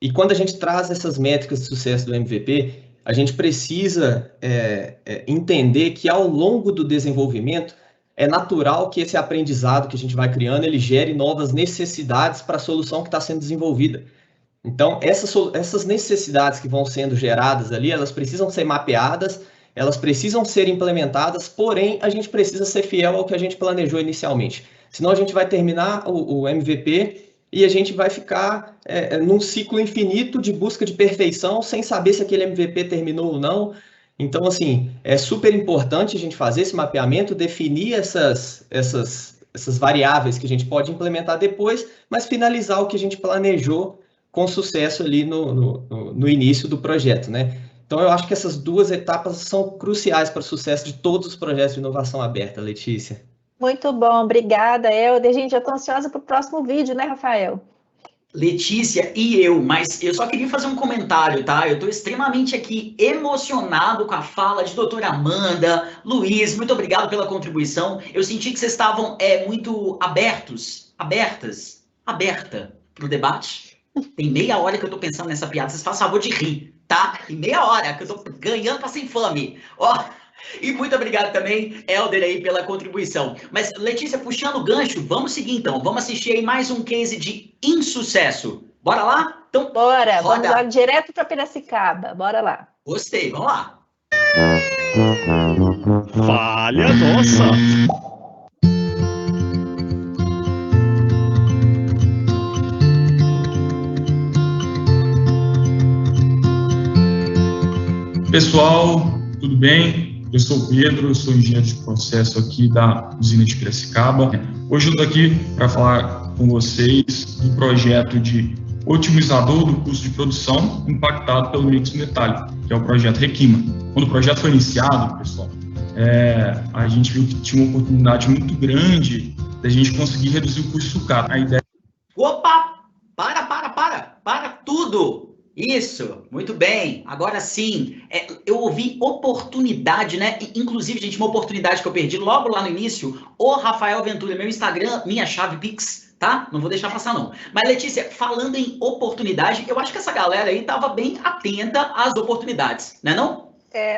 E quando a gente traz essas métricas de sucesso do MVP, a gente precisa entender que ao longo do desenvolvimento é natural que esse aprendizado que a gente vai criando, ele gere novas necessidades para a solução que está sendo desenvolvida. Então, essas necessidades que vão sendo geradas ali, elas precisam ser mapeadas, elas precisam ser implementadas, porém, a gente precisa ser fiel ao que a gente planejou inicialmente. Senão a gente vai terminar o MVP e a gente vai ficar num ciclo infinito de busca de perfeição, sem saber se aquele MVP terminou ou não. Então, assim, é super importante a gente fazer esse mapeamento, definir essas variáveis que a gente pode implementar depois, mas finalizar o que a gente planejou com sucesso ali no início do projeto, né? Então, eu acho que essas duas etapas são cruciais para o sucesso de todos os projetos de inovação aberta, Letícia. Muito bom, obrigada, Helder. Gente, eu estou ansiosa para o próximo vídeo, né, Rafael? Letícia e eu, mas eu só queria fazer um comentário, tá? Eu estou extremamente aqui emocionado com a fala de doutora Amanda, Luiz, muito obrigado pela contribuição. Eu senti que vocês estavam muito aberta para o debate. Tem meia hora que eu estou pensando nessa piada, vocês fazem favor de rir, tá? Tem meia hora que eu estou ganhando para ser infame. Ó, e muito obrigado também, Helder, aí, pela contribuição. Mas, Letícia, puxando o gancho, vamos seguir então. Vamos assistir aí mais um case de insucesso. Bora lá? Então, bora, roda. vamos lá direto para Piracicaba. Bora lá. Gostei, vamos lá. Falha nossa! Pessoal, tudo bem? Eu sou o Pedro, eu sou engenheiro de processo aqui da usina de Piracicaba. Hoje eu estou aqui para falar com vocês do projeto de otimizador do custo de produção impactado pelo mix metálico, que é o projeto Requima. Quando o projeto foi iniciado, pessoal, a gente viu que tinha uma oportunidade muito grande da gente conseguir reduzir o custo sucata. A ideia... Opa! Para tudo! Isso, muito bem. Agora sim, eu ouvi oportunidade, né? Inclusive, gente, uma oportunidade que eu perdi logo lá no início. O Rafael Ventura, meu Instagram, minha chave Pix, tá? Não vou deixar passar, não. Mas, Letícia, falando em oportunidade, eu acho que essa galera aí tava bem atenta às oportunidades, né não?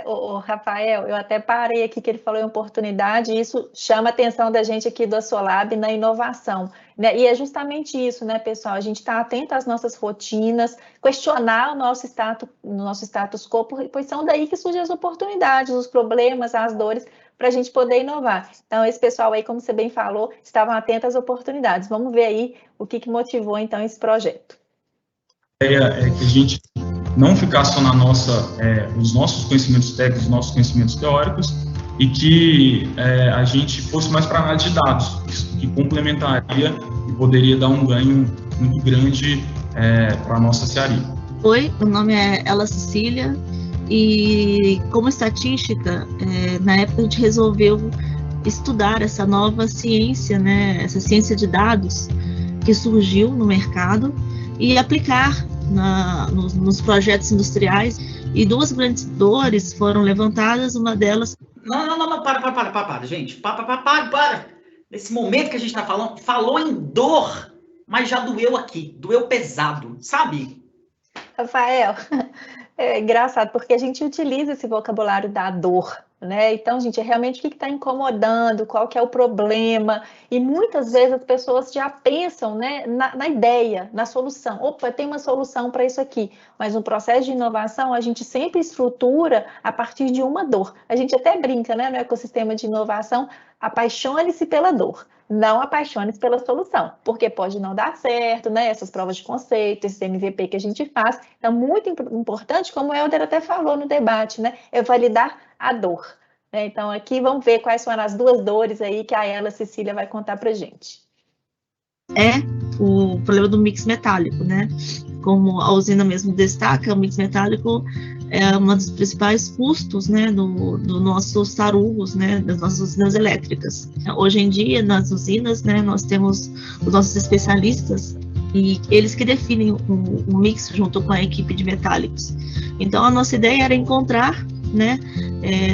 O Rafael, eu até parei aqui que ele falou em oportunidade, e isso chama a atenção da gente aqui do Assolab na inovação, né? E é justamente isso, né, pessoal? A gente está atento às nossas rotinas, questionar o nosso status quo, pois são daí que surgem as oportunidades, os problemas, as dores, para a gente poder inovar. Então, esse pessoal aí, como você bem falou, estavam atentos às oportunidades. Vamos ver aí o que motivou, então, esse projeto. A ideia é que a gente não ficar só nos nossos conhecimentos técnicos, nossos conhecimentos teóricos, e que a gente fosse mais para análise de dados, que complementaria e poderia dar um ganho muito grande para a nossa searia. Oi, meu nome é Ela Cecília, e como estatística, na época a gente resolveu estudar essa nova ciência, né, essa ciência de dados que surgiu no mercado, e aplicar nos projetos industriais, e duas grandes dores foram levantadas, uma delas... Não, para, gente, para. Nesse momento que a gente está falando, falou em dor, mas já doeu aqui, doeu pesado, sabe? Rafael, é engraçado, porque a gente utiliza esse vocabulário da dor, né? Então, gente, realmente o que está incomodando, qual que é o problema, e muitas vezes as pessoas já pensam, né, na ideia, na solução. Opa, tem uma solução para isso aqui, mas no processo de inovação a gente sempre estrutura a partir de uma dor. A gente até brinca, né, no ecossistema de inovação, apaixone-se pela dor, não apaixone-se pela solução, porque pode não dar certo, né, essas provas de conceito, esse MVP que a gente faz. Então, muito importante, como o Helder até falou no debate, né, é validar a dor. Então, aqui vamos ver quais são as duas dores aí que a Ela Cecília vai contar pra gente. O problema do mix metálico, né? Como a usina mesmo destaca, o mix metálico é um dos principais custos, né, do nossos tarugos, né, das nossas usinas elétricas. Hoje em dia, nas usinas, né, nós temos os nossos especialistas, e eles que definem o mix junto com a equipe de metálicos. Então, a nossa ideia era encontrar, né,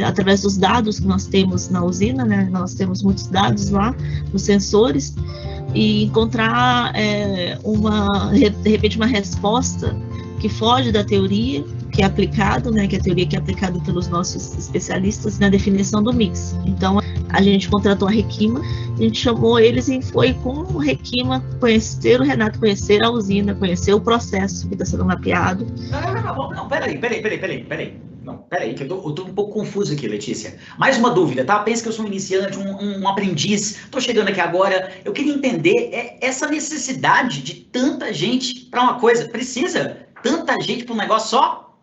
através dos dados que nós temos na usina, né, nós temos muitos dados lá, nos sensores, e encontrar de repente uma resposta que foge da teoria que é aplicado, né, que é a teoria que é aplicada pelos nossos especialistas na definição do mix. Então, a gente contratou a Requima, a gente chamou eles e foi com o Requima conhecer o Renato, conhecer a usina, conhecer o processo que está sendo mapeado. Não, peraí. Não, peraí, que eu tô um pouco confuso aqui, Letícia. Mais uma dúvida, tá? Pensa que eu sou um iniciante, um aprendiz, tô chegando aqui agora. Eu queria entender essa necessidade de tanta gente para uma coisa. Precisa tanta gente para um negócio só?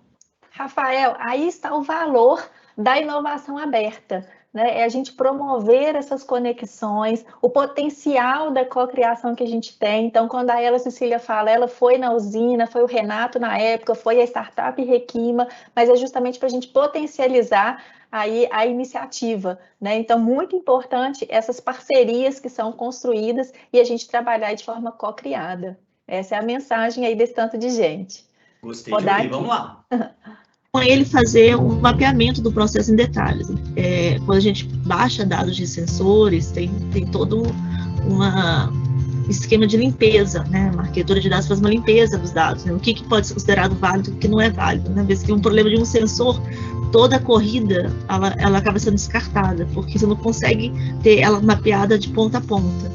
Rafael, aí está o valor da inovação aberta, né? É a gente promover essas conexões, o potencial da cocriação que a gente tem. Então, quando a Ela Cecília fala, ela foi na usina, foi o Renato na época, foi a startup Requima, mas é justamente para a gente potencializar aí a iniciativa, né? Então, muito importante essas parcerias que são construídas e a gente trabalhar de forma co-criada. Essa é a mensagem aí desse tanto de gente. Gostei de ouvir, vamos lá. Com ele fazer um mapeamento do processo em detalhes. Quando a gente baixa dados de sensores, tem todo um esquema de limpeza, né? A arquitetura de dados faz uma limpeza dos dados, né? O que pode ser considerado válido e o que não é válido, né? Às vezes tem um problema de um sensor, toda a corrida ela acaba sendo descartada, porque você não consegue ter ela mapeada de ponta a ponta.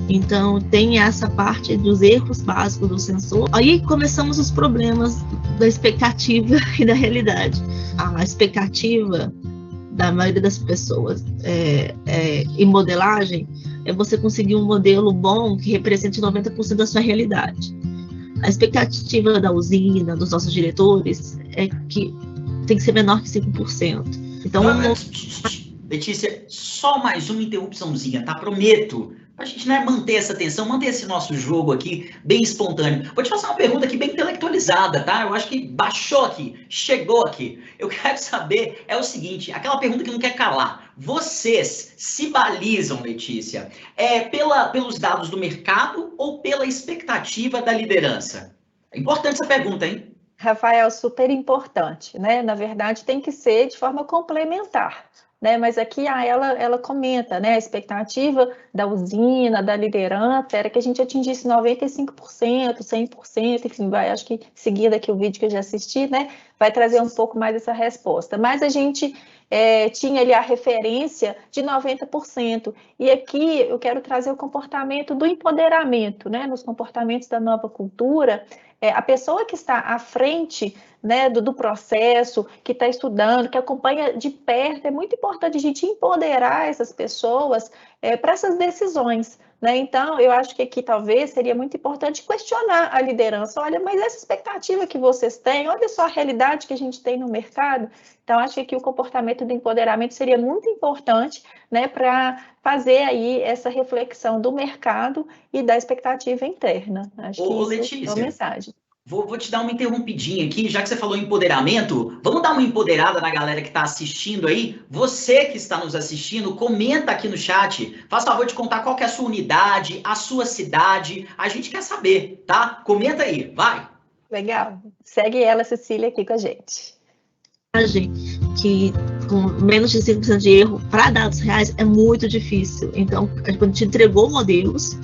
Então, tem essa parte dos erros básicos do sensor. Aí começamos os problemas da expectativa e da realidade. A expectativa da maioria das pessoas em modelagem é você conseguir um modelo bom que represente 90% da sua realidade. A expectativa da usina, dos nossos diretores, é que tem que ser menor que 5%. Então, Letícia, só mais uma interrupçãozinha, tá? Prometo. A gente, né, manter essa tensão, manter esse nosso jogo aqui bem espontâneo. Vou te fazer uma pergunta aqui bem intelectualizada, tá? Eu acho que baixou aqui, chegou aqui. Eu quero saber, é o seguinte, aquela pergunta que não quer calar. Vocês se balizam, Letícia, pelos dados do mercado ou pela expectativa da liderança? É importante essa pergunta, hein? Rafael, super importante, né? Na verdade, tem que ser de forma complementar. Né, mas aqui ela comenta, né, a expectativa da usina, da liderança, era que a gente atingisse 95%, 100%, enfim, acho que seguindo aqui o vídeo que eu já assisti, né, vai trazer um pouco mais essa resposta. Mas a gente tinha ali a referência de 90%, e aqui eu quero trazer o comportamento do empoderamento, né, nos comportamentos da nova cultura. A pessoa que está à frente, né, do processo, que está estudando, que acompanha de perto, é muito importante a gente empoderar essas pessoas para essas decisões, né? Então, eu acho que aqui talvez seria muito importante questionar a liderança. Olha, mas essa expectativa que vocês têm, olha só a realidade que a gente tem no mercado. Então, acho que aqui o comportamento do empoderamento seria muito importante, né, para fazer aí essa reflexão do mercado e da expectativa interna. Acho que isso Letícia, é uma mensagem. Vou te dar uma interrompidinha aqui, já que você falou em empoderamento, vamos dar uma empoderada na galera que está assistindo aí? Você que está nos assistindo, comenta aqui no chat, faz favor de contar qual que é a sua unidade, a sua cidade, a gente quer saber, tá? Comenta aí, vai! Legal, segue ela, Cecília, aqui com a gente. Que com menos de 5% de erro para dados reais é muito difícil. Então, a gente entregou modelos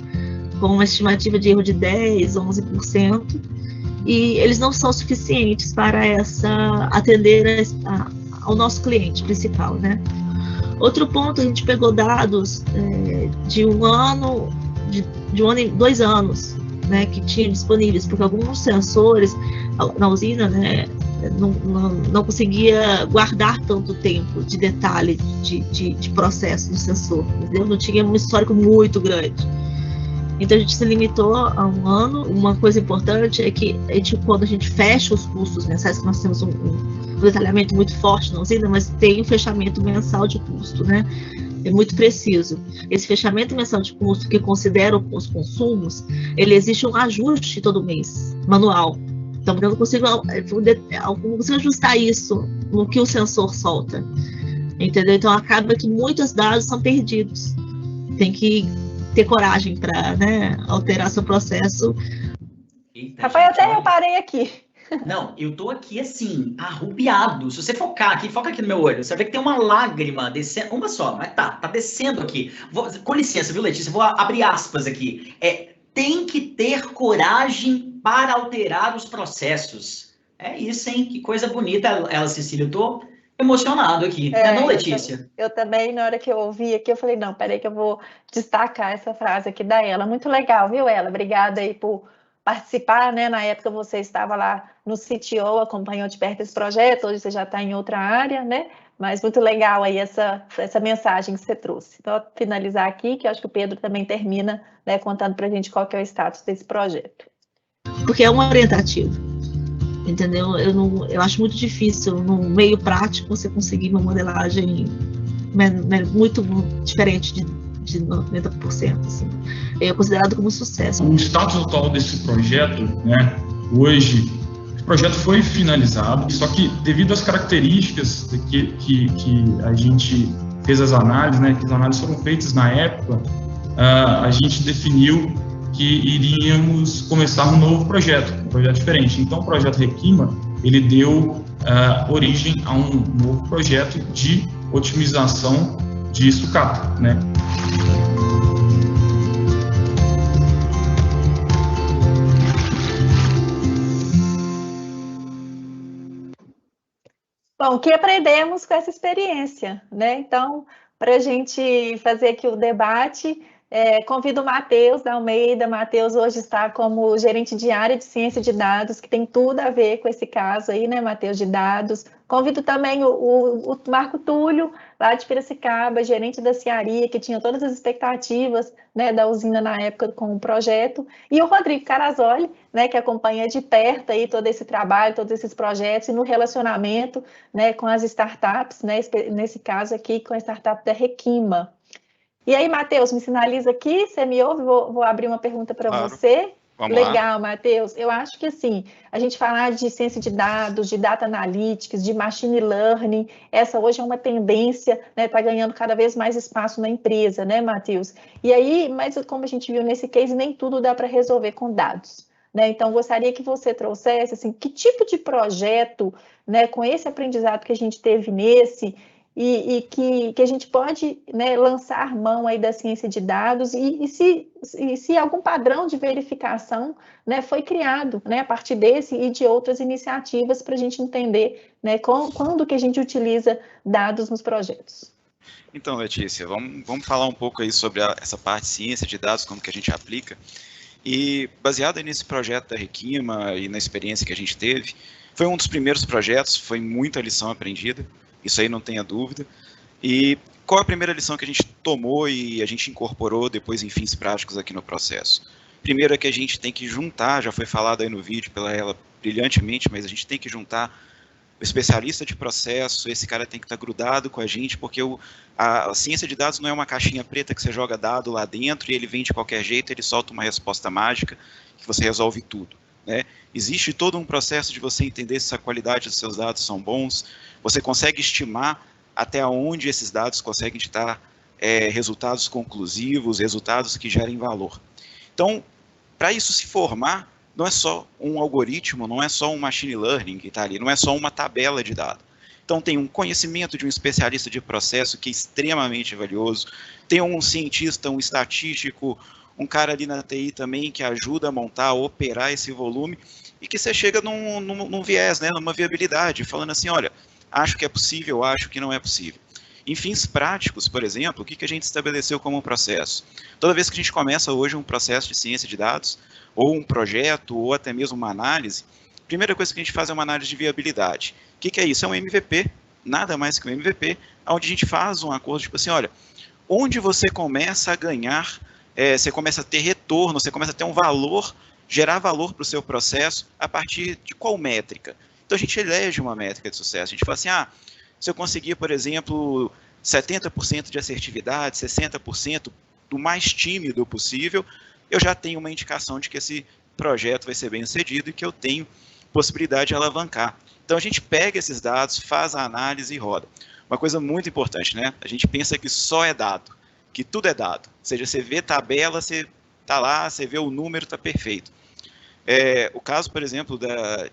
com uma estimativa de erro de 10%, 11%, e eles não são suficientes para atender ao nosso cliente principal, né? Outro ponto, a gente pegou dados de um ano, de 2 anos, né, que tinha disponíveis, porque alguns sensores na usina, né, não conseguia guardar tanto tempo de detalhe de processo do sensor, entendeu? Não tinha um histórico muito grande. Então, a gente se limitou a 1 ano. Uma coisa importante é que quando a gente fecha os custos mensais, que nós temos um detalhamento muito forte na usina, mas tem um fechamento mensal de custo, né? É muito preciso. Esse fechamento mensal de custo, que considera os consumos, ele existe um ajuste todo mês, manual. Então, eu não consigo ajustar isso no que o sensor solta, entendeu? Então, acaba que muitos dados são perdidos. Tem que ter coragem para, né, alterar seu processo. Eita, Rafael, gente, até eu parei aqui. Não, eu tô aqui assim, arrupiado. Se você foca aqui no meu olho, você vai ver que tem uma lágrima descendo, uma só, mas tá descendo aqui. Com licença, viu, Letícia? Vou abrir aspas aqui. Tem que ter coragem para alterar os processos. É isso, hein? Que coisa bonita, ela, Cecília. Eu tô emocionado aqui. Não, Letícia? Eu também, na hora que eu ouvi aqui, eu falei, não, peraí que eu vou destacar essa frase aqui da Ela. Muito legal, viu, Ela? Obrigada aí por participar, né? Na época você estava lá no CTO, acompanhou de perto esse projeto, hoje você já está em outra área, né? Mas muito legal aí essa mensagem que você trouxe. Então, vou finalizar aqui, que eu acho que o Pedro também termina, né, contando para a gente qual que é o status desse projeto. Porque é um orientativo, entendeu? Eu acho muito difícil, no meio prático, você conseguir uma modelagem muito diferente de 90%, assim. É considerado como sucesso. O status atual desse projeto, né, hoje, o projeto foi finalizado, só que devido às características que a gente fez as análises, né, que as análises foram feitas na época, a gente definiu que iríamos começar um novo projeto, um projeto diferente. Então, o projeto Requima, ele deu origem a um novo projeto de otimização de sucata, né? Bom, o que aprendemos com essa experiência, né? Então, para a gente fazer aqui o debate, convido o Matheus da Almeida. Matheus hoje está como gerente de área de ciência de dados, que tem tudo a ver com esse caso aí, né, Matheus, de dados. Convido também o Marco Túlio, lá de Piracicaba, gerente da Ciaria, que tinha todas as expectativas, né, da usina na época com o projeto, e o Rodrigo Carazoli, né, que acompanha de perto aí todo esse trabalho, todos esses projetos, e no relacionamento, né, com as startups, né, nesse caso aqui com a startup da Requima. E aí, Matheus, me sinaliza aqui, você me ouve? Vou abrir uma pergunta para você. Vamos Legal, Matheus. Eu acho que, assim, a gente falar de ciência de dados, de data analytics, de machine learning, essa hoje é uma tendência, né, tá ganhando cada vez mais espaço na empresa, né, Matheus? E aí, mas como a gente viu nesse case, nem tudo dá para resolver com dados, né? Então, gostaria que você trouxesse, assim, que tipo de projeto, né, com esse aprendizado que a gente teve nesse, e que a gente pode, né, lançar mão aí da ciência de dados e se algum padrão de verificação, né, foi criado, né, a partir desse e de outras iniciativas para a gente entender, né, quando que a gente utiliza dados nos projetos. Então, Letícia, vamos falar um pouco aí sobre essa parte de ciência de dados, como que a gente aplica. E baseado nesse projeto da Requima e na experiência que a gente teve, foi um dos primeiros projetos, foi muita lição aprendida. Isso aí não tenha dúvida. E qual a primeira lição que a gente tomou e a gente incorporou depois em fins práticos aqui no processo? Primeiro é que a gente tem que juntar, já foi falado aí no vídeo pela ela brilhantemente, mas a gente tem que juntar o especialista de processo, esse cara tem que estar grudado com a gente, porque a ciência de dados não é uma caixinha preta que você joga dado lá dentro e ele vem de qualquer jeito, ele solta uma resposta mágica que você resolve tudo, né? Existe todo um processo de você entender se a qualidade dos seus dados são bons, você consegue estimar até onde esses dados conseguem dar resultados conclusivos, resultados que gerem valor. Então, para isso se formar, não é só um algoritmo, não é só um machine learning que está ali, não é só uma tabela de dados. Então, tem um conhecimento de um especialista de processo que é extremamente valioso, tem um cientista, um estatístico, um cara ali na TI também que ajuda a montar, a operar esse volume, e que você chega num viés, né, numa viabilidade, falando assim, olha, acho que é possível, acho que não é possível. Em fins práticos, por exemplo, o que a gente estabeleceu como um processo? Toda vez que a gente começa hoje um processo de ciência de dados, ou um projeto, ou até mesmo uma análise, a primeira coisa que a gente faz é uma análise de viabilidade. O que é isso? É um MVP, nada mais que um MVP, onde a gente faz um acordo, tipo assim, olha, onde você começa a ganhar, você começa a ter retorno, você começa a ter um valor, gerar valor para o seu processo, a partir de qual métrica? Então a gente elege uma métrica de sucesso, a gente fala assim, se eu conseguir, por exemplo, 70% de assertividade, 60% do mais tímido possível, eu já tenho uma indicação de que esse projeto vai ser bem sucedido e que eu tenho possibilidade de alavancar. Então a gente pega esses dados, faz a análise e roda. Uma coisa muito importante, né? A gente pensa que só é dado, que tudo é dado. Ou seja, você vê tabela, você está lá, você vê o número, está perfeito. O caso, por exemplo,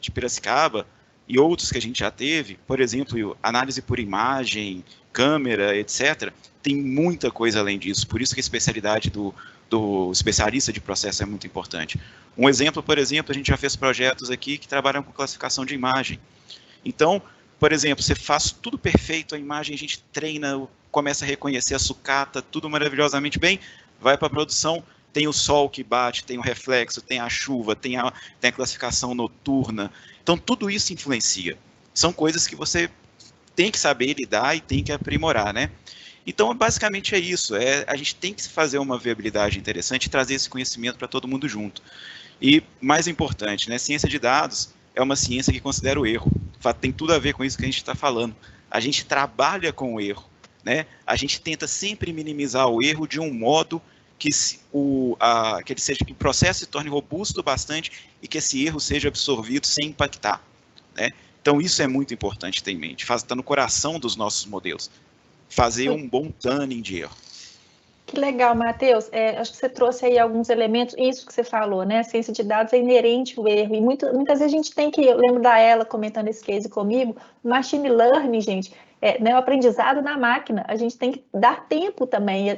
de Piracicaba e outros que a gente já teve, por exemplo, análise por imagem, câmera, etc., tem muita coisa além disso. Por isso que a especialidade do especialista de processo é muito importante. Um exemplo, por exemplo, a gente já fez projetos aqui que trabalham com classificação de imagem. Então, por exemplo, você faz tudo perfeito, a imagem a gente treina, começa a reconhecer a sucata, tudo maravilhosamente bem, vai para a produção, tem o sol que bate, tem o reflexo, tem a chuva, tem a classificação noturna. Então, tudo isso influencia. São coisas que você tem que saber lidar e tem que aprimorar, né? Então, basicamente é isso. A gente tem que fazer uma viabilidade interessante e trazer esse conhecimento para todo mundo junto. E, mais importante, né? Ciência de dados é uma ciência que considera o erro. Tem tudo a ver com isso que a gente está falando. A gente trabalha com o erro. né, a gente tenta sempre minimizar o erro de um modo que o processo se torne robusto bastante e que esse erro seja absorvido sem impactar, né? Então, isso é muito importante ter em mente, está no coração dos nossos modelos, fazer um bom tuning de erro. Que legal, Matheus. Acho que você trouxe aí alguns elementos, isso que você falou, né? A ciência de dados é inerente ao erro, e muitas vezes a gente tem que, eu lembro da Ela comentando esse case comigo, o machine learning, gente, né, o aprendizado na máquina, a gente tem que dar tempo também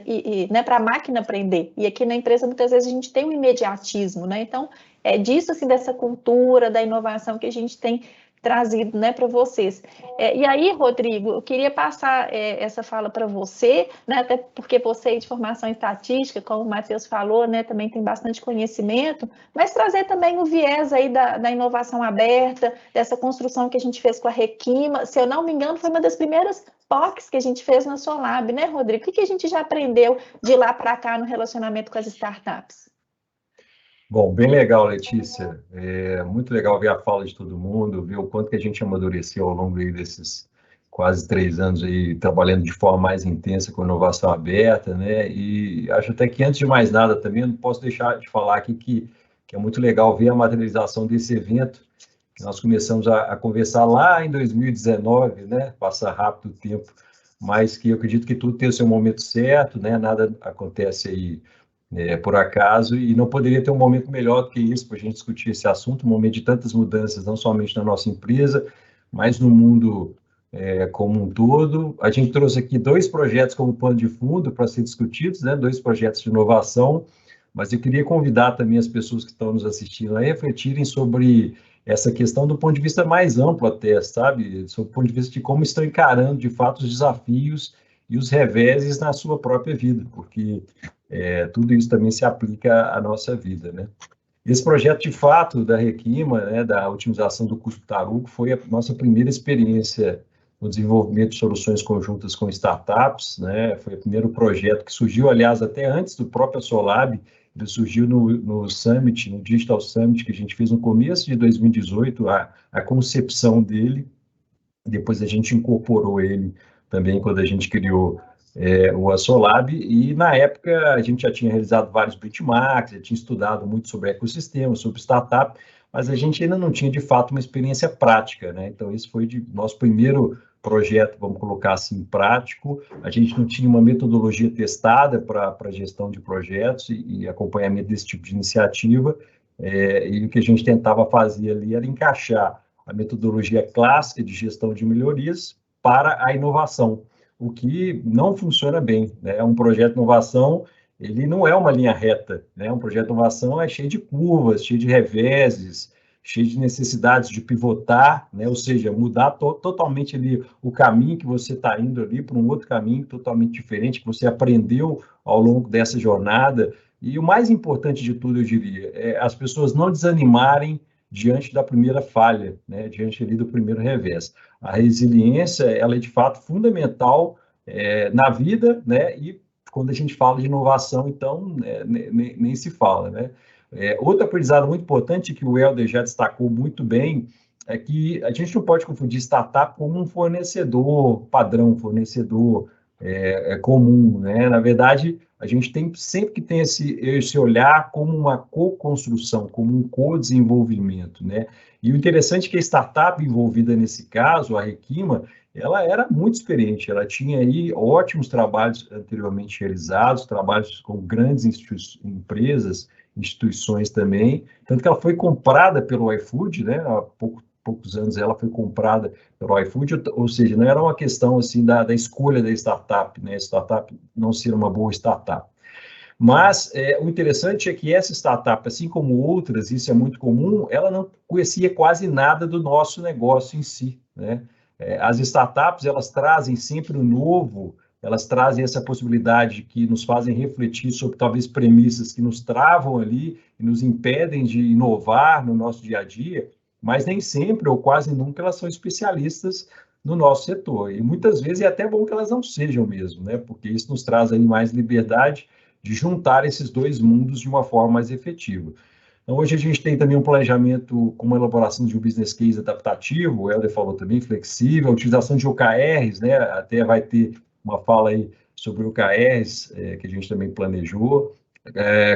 né, para a máquina aprender, e aqui na empresa muitas vezes a gente tem um imediatismo, né? Então, é disso, assim, dessa cultura da inovação que a gente tem trazido, né, para vocês. E aí, Rodrigo, eu queria passar essa fala para você, né, até porque você é de formação em estatística, como o Matheus falou, né, também tem bastante conhecimento, mas trazer também o viés aí da inovação aberta, dessa construção que a gente fez com a Requima. Se eu não me engano, foi uma das primeiras POCs que a gente fez na Solab, né, Rodrigo? O que a gente já aprendeu de lá para cá no relacionamento com as startups? Bom, bem legal, Letícia. Muito legal ver a fala de todo mundo, ver o quanto que a gente amadureceu ao longo aí desses quase 3 anos aí, trabalhando de forma mais intensa com inovação aberta, né? E acho até que, antes de mais nada, também eu não posso deixar de falar aqui que é muito legal ver a materialização desse evento, que nós começamos a conversar lá em 2019, né? Passa rápido o tempo, mas que eu acredito que tudo tem o seu momento certo, né? Nada acontece aí por acaso, e não poderia ter um momento melhor do que isso para a gente discutir esse assunto, um momento de tantas mudanças, não somente na nossa empresa, mas no mundo como um todo. A gente trouxe aqui 2 projetos como pano de fundo para ser discutidos, né? 2 projetos de inovação, mas eu queria convidar também as pessoas que estão nos assistindo a refletirem sobre essa questão do ponto de vista mais amplo até, sabe? Sob o ponto de vista de como estão encarando, de fato, os desafios e os reveses na sua própria vida, porque tudo isso também se aplica à nossa vida, né? Esse projeto, de fato, da Requima, né, da otimização do custo Tarugo, foi a nossa primeira experiência no desenvolvimento de soluções conjuntas com startups, né? Foi o primeiro projeto que surgiu, aliás, até antes do próprio Solab. Ele surgiu no Summit, no Digital Summit, que a gente fez no começo de 2018, a concepção dele. Depois a gente incorporou ele também quando a gente criou o Asolab, e na época a gente já tinha realizado vários benchmarks, já tinha estudado muito sobre ecossistema, sobre startup, mas a gente ainda não tinha, de fato, uma experiência prática, né? Então, esse foi nosso primeiro projeto, vamos colocar assim, prático. A gente não tinha uma metodologia testada para gestão de projetos e acompanhamento desse tipo de iniciativa, e o que a gente tentava fazer ali era encaixar a metodologia clássica de gestão de melhorias para a inovação, o que não funciona bem, né? Um projeto de inovação, ele não é uma linha reta, né? Um projeto de inovação é cheio de curvas, cheio de reveses, cheio de necessidades de pivotar, né? Ou seja, mudar totalmente ali o caminho que você está indo ali para um outro caminho totalmente diferente, que você aprendeu ao longo dessa jornada. E o mais importante de tudo, eu diria, é as pessoas não desanimarem diante da primeira falha, né? Diante ali do primeiro revés. A resiliência, ela é de fato fundamental na vida, né? E quando a gente fala de inovação, então, nem se fala, né? Outro aprendizado muito importante que o Helder já destacou muito bem é que a gente não pode confundir startup como um fornecedor padrão, fornecedor comum, né? Na verdade, a gente tem sempre que ter esse olhar como uma co-construção, como um co-desenvolvimento, né? E o interessante é que a startup envolvida nesse caso, a Requima, ela era muito experiente, ela tinha aí ótimos trabalhos anteriormente realizados, trabalhos com grandes empresas, instituições também, tanto que ela foi comprada pelo iFood, né? Há poucos anos ela foi comprada pelo iFood, ou seja, não era uma questão assim da escolha da startup, né? A startup não ser uma boa startup. Mas o interessante é que essa startup, assim como outras, isso é muito comum, ela não conhecia quase nada do nosso negócio em si, né? As startups, elas trazem sempre o novo, elas trazem essa possibilidade que nos fazem refletir sobre talvez premissas que nos travam ali e nos impedem de inovar no nosso dia a dia, mas nem sempre ou quase nunca elas são especialistas no nosso setor. E muitas vezes é até bom que elas não sejam mesmo, né? Porque isso nos traz aí mais liberdade de juntar esses 2 mundos de uma forma mais efetiva. Então, hoje a gente tem também um planejamento com uma elaboração de um business case adaptativo, o Helder falou também, flexível, a utilização de OKRs, né? Até vai ter uma fala aí sobre OKRs, que a gente também planejou,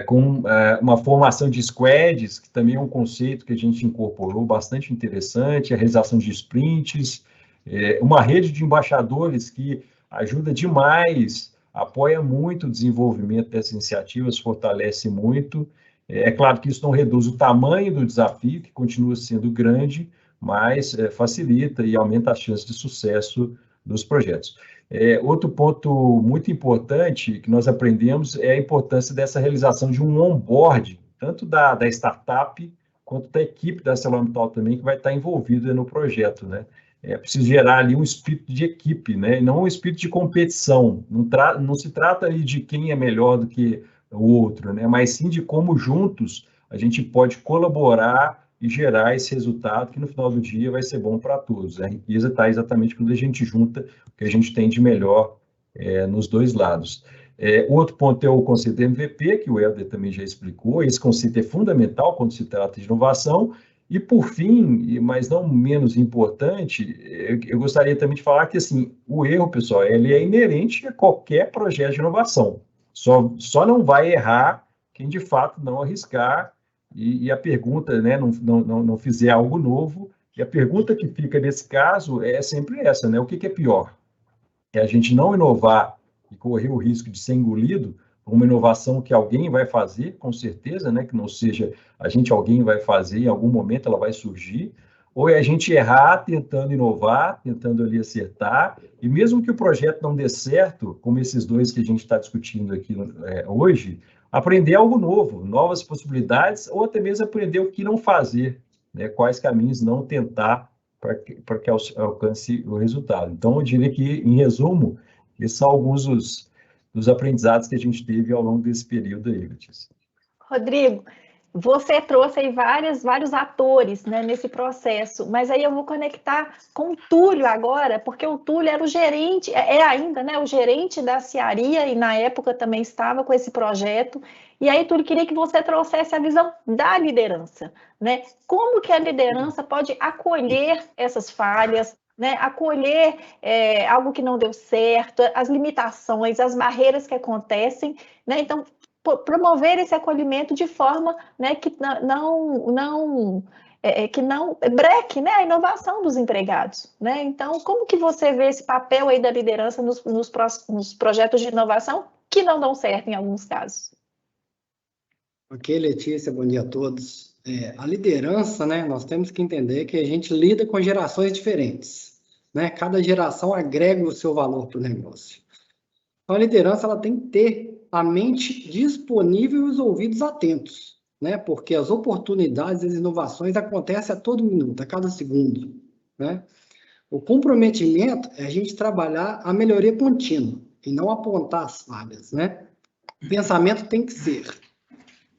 com uma formação de squads, que também é um conceito que a gente incorporou, bastante interessante, a realização de sprints, uma rede de embaixadores que ajuda demais, apoia muito o desenvolvimento dessas iniciativas, fortalece muito. É claro que isso não reduz o tamanho do desafio, que continua sendo grande, mas facilita e aumenta as chances de sucesso dos projetos. Outro ponto muito importante que nós aprendemos é a importância dessa realização de um onboarding, tanto da startup quanto da equipe da ArcelorMittal também, que vai estar envolvida no projeto, né? É preciso gerar ali um espírito de equipe, né? E não um espírito de competição. Não se trata aí de quem é melhor do que o outro, né? Mas sim de como juntos a gente pode colaborar e gerar esse resultado que no final do dia vai ser bom para todos. A riqueza está exatamente quando a gente junta o que a gente tem de melhor nos dois lados. O outro ponto é o conceito de MVP, que o Helder também já explicou. Esse conceito é fundamental quando se trata de inovação. E, por fim, mas não menos importante, eu gostaria também de falar que, assim, o erro, pessoal, ele é inerente a qualquer projeto de inovação. Só não vai errar quem, de fato, não arriscar e a pergunta, né, não fizer algo novo. E a pergunta que fica nesse caso é sempre essa, né? O que é pior? É a gente não inovar e correr o risco de ser engolido por uma inovação que alguém vai fazer, com certeza, né? Que não seja alguém vai fazer, em algum momento ela vai surgir, ou é a gente errar tentando inovar, tentando ali acertar, e mesmo que o projeto não dê certo, como esses dois que a gente está discutindo aqui hoje, aprender algo novo, novas possibilidades, ou até mesmo aprender o que não fazer, né? Quais caminhos não tentar para que alcance o resultado. Então, eu diria que, em resumo, esses são alguns dos aprendizados que a gente teve ao longo desse período aí, Letícia. Rodrigo, você trouxe aí vários atores, né, nesse processo, mas aí eu vou conectar com o Túlio agora, porque o Túlio era o gerente, ainda, né, o gerente da Cearia, e na época também estava com esse projeto. E aí, Túlio, queria que você trouxesse a visão da liderança, né? Como que a liderança pode acolher essas falhas, né, acolher algo que não deu certo, as limitações, as barreiras que acontecem, né? Então, promover esse acolhimento de forma, né, que não breque, né, a inovação dos empregados, né? Então, como que você vê esse papel aí da liderança nos projetos de inovação que não dão certo em alguns casos? Ok, Letícia, bom dia a todos. A liderança, né, nós temos que entender que a gente lida com gerações diferentes, né? Cada geração agrega o seu valor para o negócio. Então, a liderança ela tem que ter a mente disponível e os ouvidos atentos, né? Porque as oportunidades e as inovações acontecem a todo minuto, a cada segundo, né? O comprometimento é a gente trabalhar a melhoria contínua e não apontar as falhas, né? O pensamento tem que ser: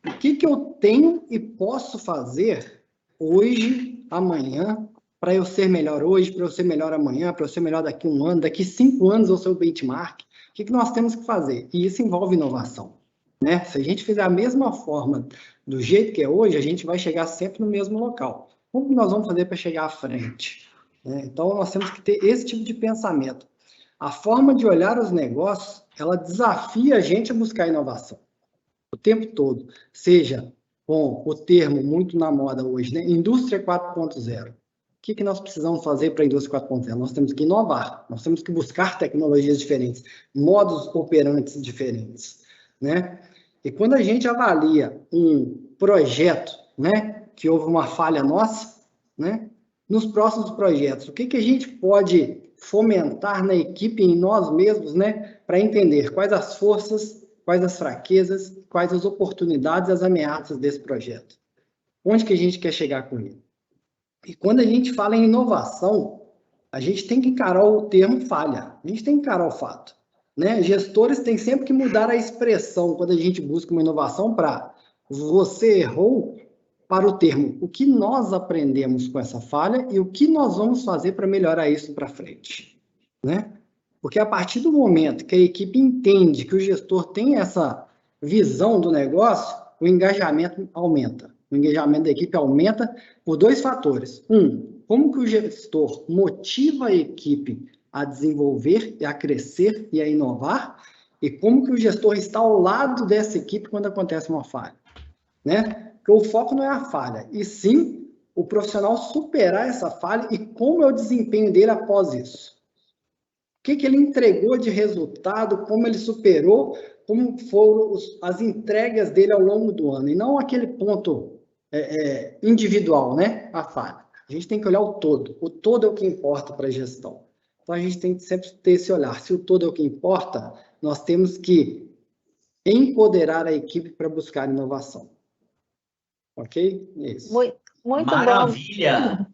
o que eu tenho e posso fazer hoje, amanhã, para eu ser melhor hoje, para eu ser melhor amanhã, para eu ser melhor daqui a 1 ano, daqui 5 anos eu sou o benchmark? O que nós temos que fazer? E isso envolve inovação, né? Se a gente fizer a mesma forma do jeito que é hoje, a gente vai chegar sempre no mesmo local. Como nós vamos fazer para chegar à frente? Então, nós temos que ter esse tipo de pensamento. A forma de olhar os negócios, ela desafia a gente a buscar inovação o tempo todo, seja com o termo muito na moda hoje, né? Indústria 4.0. O que nós precisamos fazer para a indústria 4.0? Nós temos que inovar, nós temos que buscar tecnologias diferentes, modos operantes diferentes, né? E quando a gente avalia um projeto, né, que houve uma falha nossa, né, nos próximos projetos, o que a gente pode fomentar na equipe, em nós mesmos, né, para entender quais as forças, quais as fraquezas, quais as oportunidades e as ameaças desse projeto. Onde que a gente quer chegar com ele? E quando a gente fala em inovação, a gente tem que encarar o termo falha, a gente tem que encarar o fato, né? Gestores têm sempre que mudar a expressão quando a gente busca uma inovação para você errou, para o termo o que nós aprendemos com essa falha e o que nós vamos fazer para melhorar isso para frente, né? Porque a partir do momento que a equipe entende que o gestor tem essa visão do negócio, o engajamento aumenta. O engajamento da equipe aumenta por 2 fatores. Como que o gestor motiva a equipe a desenvolver, e a crescer e a inovar, e como que o gestor está ao lado dessa equipe quando acontece uma falha, né? Porque o foco não é a falha, e sim o profissional superar essa falha e como é o desempenho dele após isso. O que ele entregou de resultado, como ele superou, como foram as entregas dele ao longo do ano, e não aquele ponto individual, né? A falha. A gente tem que olhar o todo é o que importa para a gestão. Então, a gente tem que sempre ter esse olhar. Se o todo é o que importa, nós temos que empoderar a equipe para buscar inovação. Ok? É isso. Muito Maravilha! bom.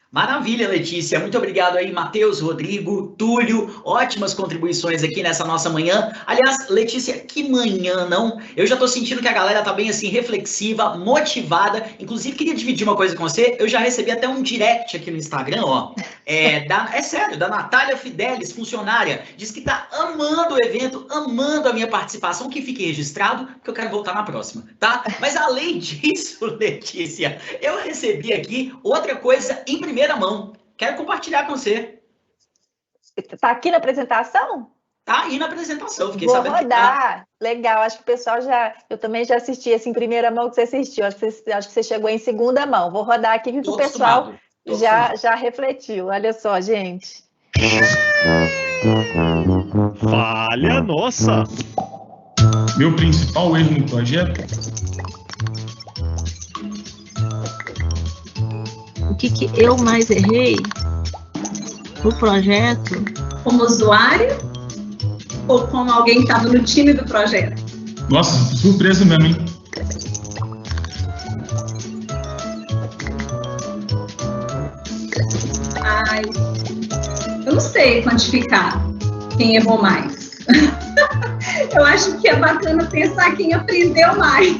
Maravilha, Letícia. Muito obrigado aí, Matheus, Rodrigo, Túlio. Ótimas contribuições aqui nessa nossa manhã. Aliás, Letícia, que manhã, não? Eu já tô sentindo que a galera tá bem assim, reflexiva, motivada. Inclusive, queria dividir uma coisa com você. Eu já recebi até um direct aqui no Instagram, ó. É sério, da Natália Fidelis, funcionária. Diz que tá amando o evento, amando a minha participação, que fique registrado, porque eu quero voltar na próxima, tá? Mas além disso, Letícia, eu recebi aqui outra coisa em primeira mão. Quero compartilhar com você. Tá aqui na apresentação? Tá aí na apresentação. Fiquei Vou sabendo rodar. que tá. Legal. Acho que o pessoal eu também já assisti assim, em primeira mão que você assistiu. Acho que você chegou em segunda mão. Vou rodar aqui que o pessoal já refletiu. Olha só, gente. Falha nossa. Meu principal erro no projeto? O que eu mais errei no projeto? Como usuário ou como alguém que estava no time do projeto? Nossa, surpresa mesmo, hein? Ai, eu não sei quantificar quem errou mais. Eu acho que é bacana pensar quem aprendeu mais.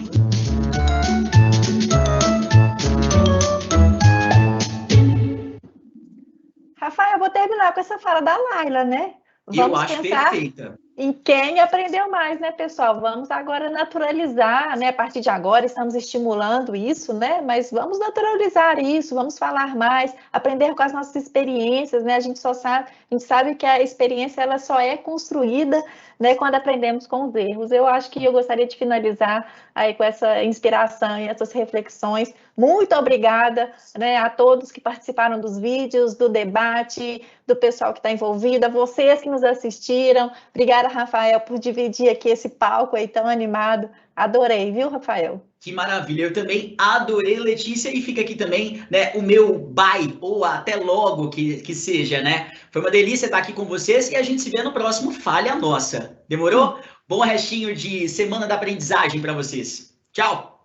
Rafael, eu vou terminar com essa fala da Laila, né? Eu acho perfeita. Em quem aprendeu mais, né, pessoal? Vamos agora naturalizar, né? A partir de agora estamos estimulando isso, né? Mas vamos naturalizar isso, vamos falar mais, aprender com as nossas experiências, né? A gente sabe que a experiência ela só é construída, né, quando aprendemos com os erros. Eu acho que eu gostaria de finalizar aí com essa inspiração e essas reflexões. Muito obrigada, né, a todos que participaram dos vídeos, do debate, do pessoal que está envolvido, a vocês que nos assistiram. Obrigada, Rafael, por dividir aqui esse palco aí tão animado. Adorei, viu, Rafael? Que maravilha, eu também adorei, Letícia, e fica aqui também, né, o meu bye, ou até logo que seja, né? Foi uma delícia estar aqui com vocês e a gente se vê no próximo Falha Nossa. Demorou? Bom restinho de semana da aprendizagem para vocês. Tchau!